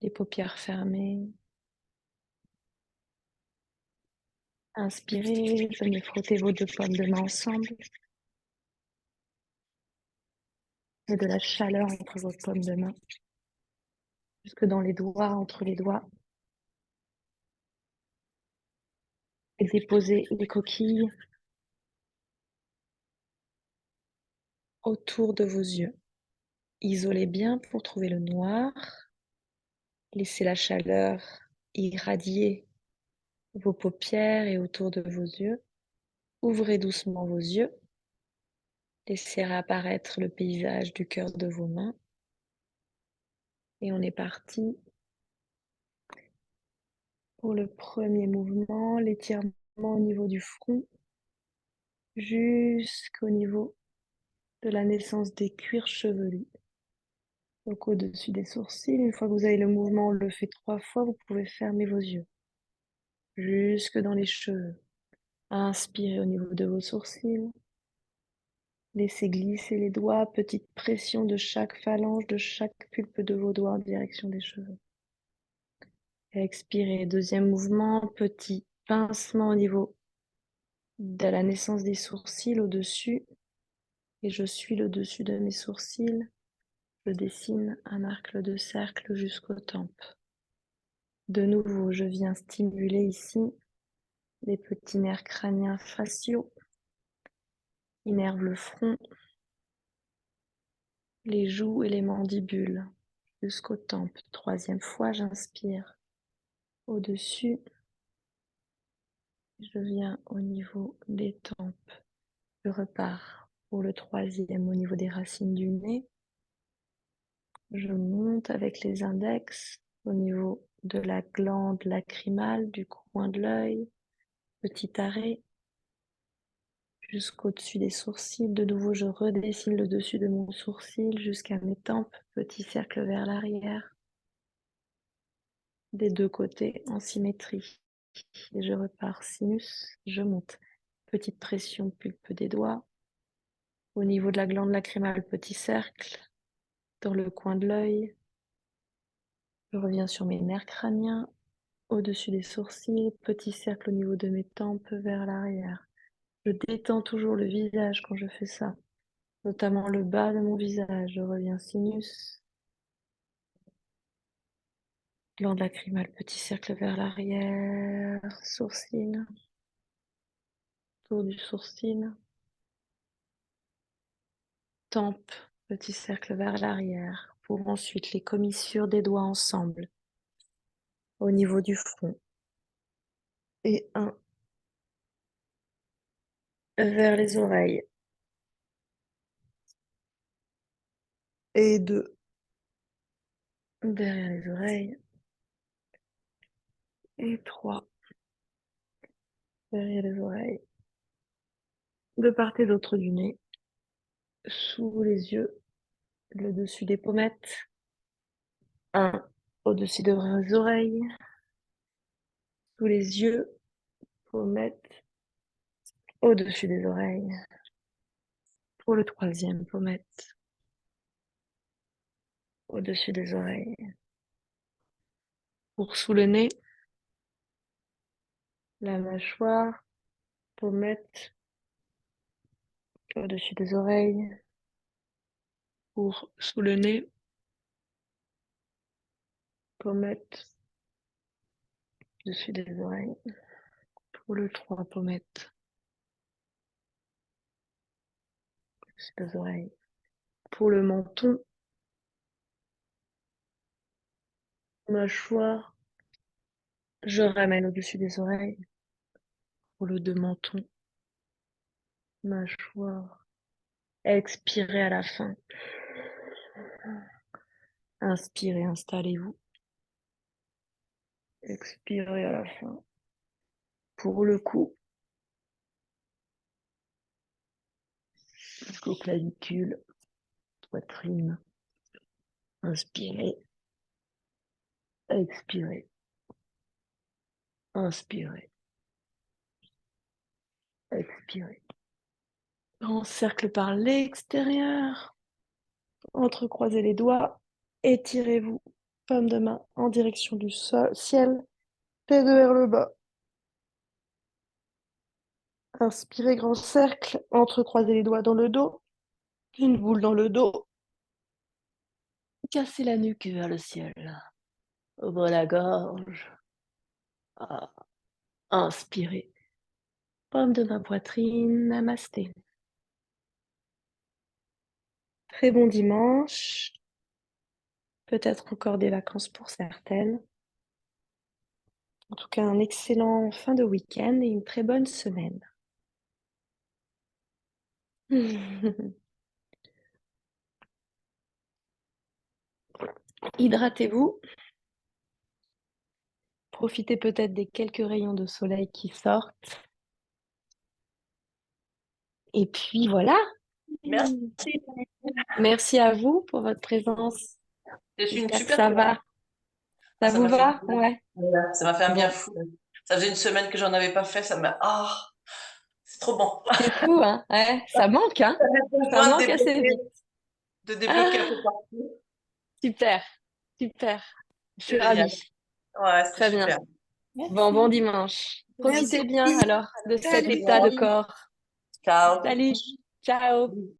les paupières fermées. Inspirez, venez frotter vos deux paumes de main ensemble. Et de la chaleur entre vos paumes de main, jusque dans les doigts, entre les doigts. Et déposez les coquilles autour de vos yeux. Isolez bien pour trouver le noir. Laissez la chaleur irradier vos paupières et autour de vos yeux. Ouvrez doucement vos yeux. Laissez apparaître le paysage du cœur de vos mains. Et on est parti pour le premier mouvement, l'étirement au niveau du front jusqu'au niveau de la naissance des cuirs chevelus. Donc au-dessus des sourcils, une fois que vous avez le mouvement, on le fait 3 fois, vous pouvez fermer vos yeux. Jusque dans les cheveux. Inspirez au niveau de vos sourcils. Laissez glisser les doigts, petite pression de chaque phalange, de chaque pulpe de vos doigts en direction des cheveux. Expirez, deuxième mouvement, petit pincement au niveau de la naissance des sourcils au-dessus. Et je suis le dessus de mes sourcils. Je dessine un arc de cercle jusqu'aux tempes. De nouveau, je viens stimuler ici les petits nerfs crâniens faciaux, innervent le front, les joues et les mandibules jusqu'aux tempes. Troisième fois, j'inspire au-dessus. Je viens au niveau des tempes. Je repars pour le troisième au niveau des racines du nez. Je monte avec les index au niveau de la glande lacrymale, du coin de l'œil. Petit arrêt jusqu'au-dessus des sourcils. De nouveau, je redessine le dessus de mon sourcil jusqu'à mes tempes. Petit cercle vers l'arrière. Des deux côtés en symétrie. Et je repars sinus, je monte. Petite pression pulpe des doigts. Au niveau de la glande lacrymale, petit cercle. Dans le coin de l'œil. Je reviens sur mes nerfs crâniens. Au-dessus des sourcils, petit cercle au niveau de mes tempes vers l'arrière. Je détends toujours le visage quand je fais ça, notamment le bas de mon visage. Je reviens sinus, glande lacrymale, petit cercle vers l'arrière, sourcil, tour du sourcil, tempe, petit cercle vers l'arrière, pour ensuite les commissures des doigts ensemble, au niveau du front. Et un vers les oreilles. Et deux derrière les oreilles. Et trois derrière les oreilles. De part et d'autre du nez, sous les yeux, le dessus des pommettes, un au-dessus de vos oreilles, sous les yeux, pommettes, au-dessus des oreilles. Pour le troisième, pommette, au-dessus des oreilles. Pour sous le nez, la mâchoire, pommette, au-dessus des oreilles. Pour sous le nez, pommette, au-dessus des oreilles. Pour le 3, pommette, au-dessus des oreilles. Pour le menton, mâchoire, je ramène au-dessus des oreilles. Pour le 2, menton, mâchoire. Expirez à la fin. Inspirez, installez-vous. Expirez à la fin. Pour le cou, jusqu'aux clavicules, poitrine. Inspirez, expirez, inspirez, expirez. Grand cercle par l'extérieur. Entrecroisez les doigts. Étirez-vous. Paume de main en direction du ciel. Tête vers le bas. Inspirez, grand cercle. Entrecroisez les doigts dans le dos. Une boule dans le dos. Cassez la nuque vers le ciel. Ouvrez la gorge. Ah. Inspirez. Paume de ma poitrine. Namasté. Très bon dimanche. Peut-être encore des vacances pour certaines. En tout cas, un excellent fin de week-end et une très bonne semaine. Hydratez-vous. Profitez peut-être des quelques rayons de soleil qui sortent. Et puis voilà. Merci. Merci à vous pour votre présence. Je suis une J'espère que super ça soirée. va. Ça Ça vous m'a fait va? Ouais. Voilà, ça m'a fait un bien Bon. fou. Ça faisait une semaine que j'en avais pas fait, ça m'a c'est trop bon. C'est fou, hein? Ouais, ça manque, hein? J'avais Ça besoin manque assez vite. de débloquer un peu Ah, partout. super, super. Je suis C'est génial. ravie. Ouais, c'était Très bien. super. Bon dimanche. Merci. Profitez bien alors de cet Salut. état de corps. Ciao. Salut, ciao.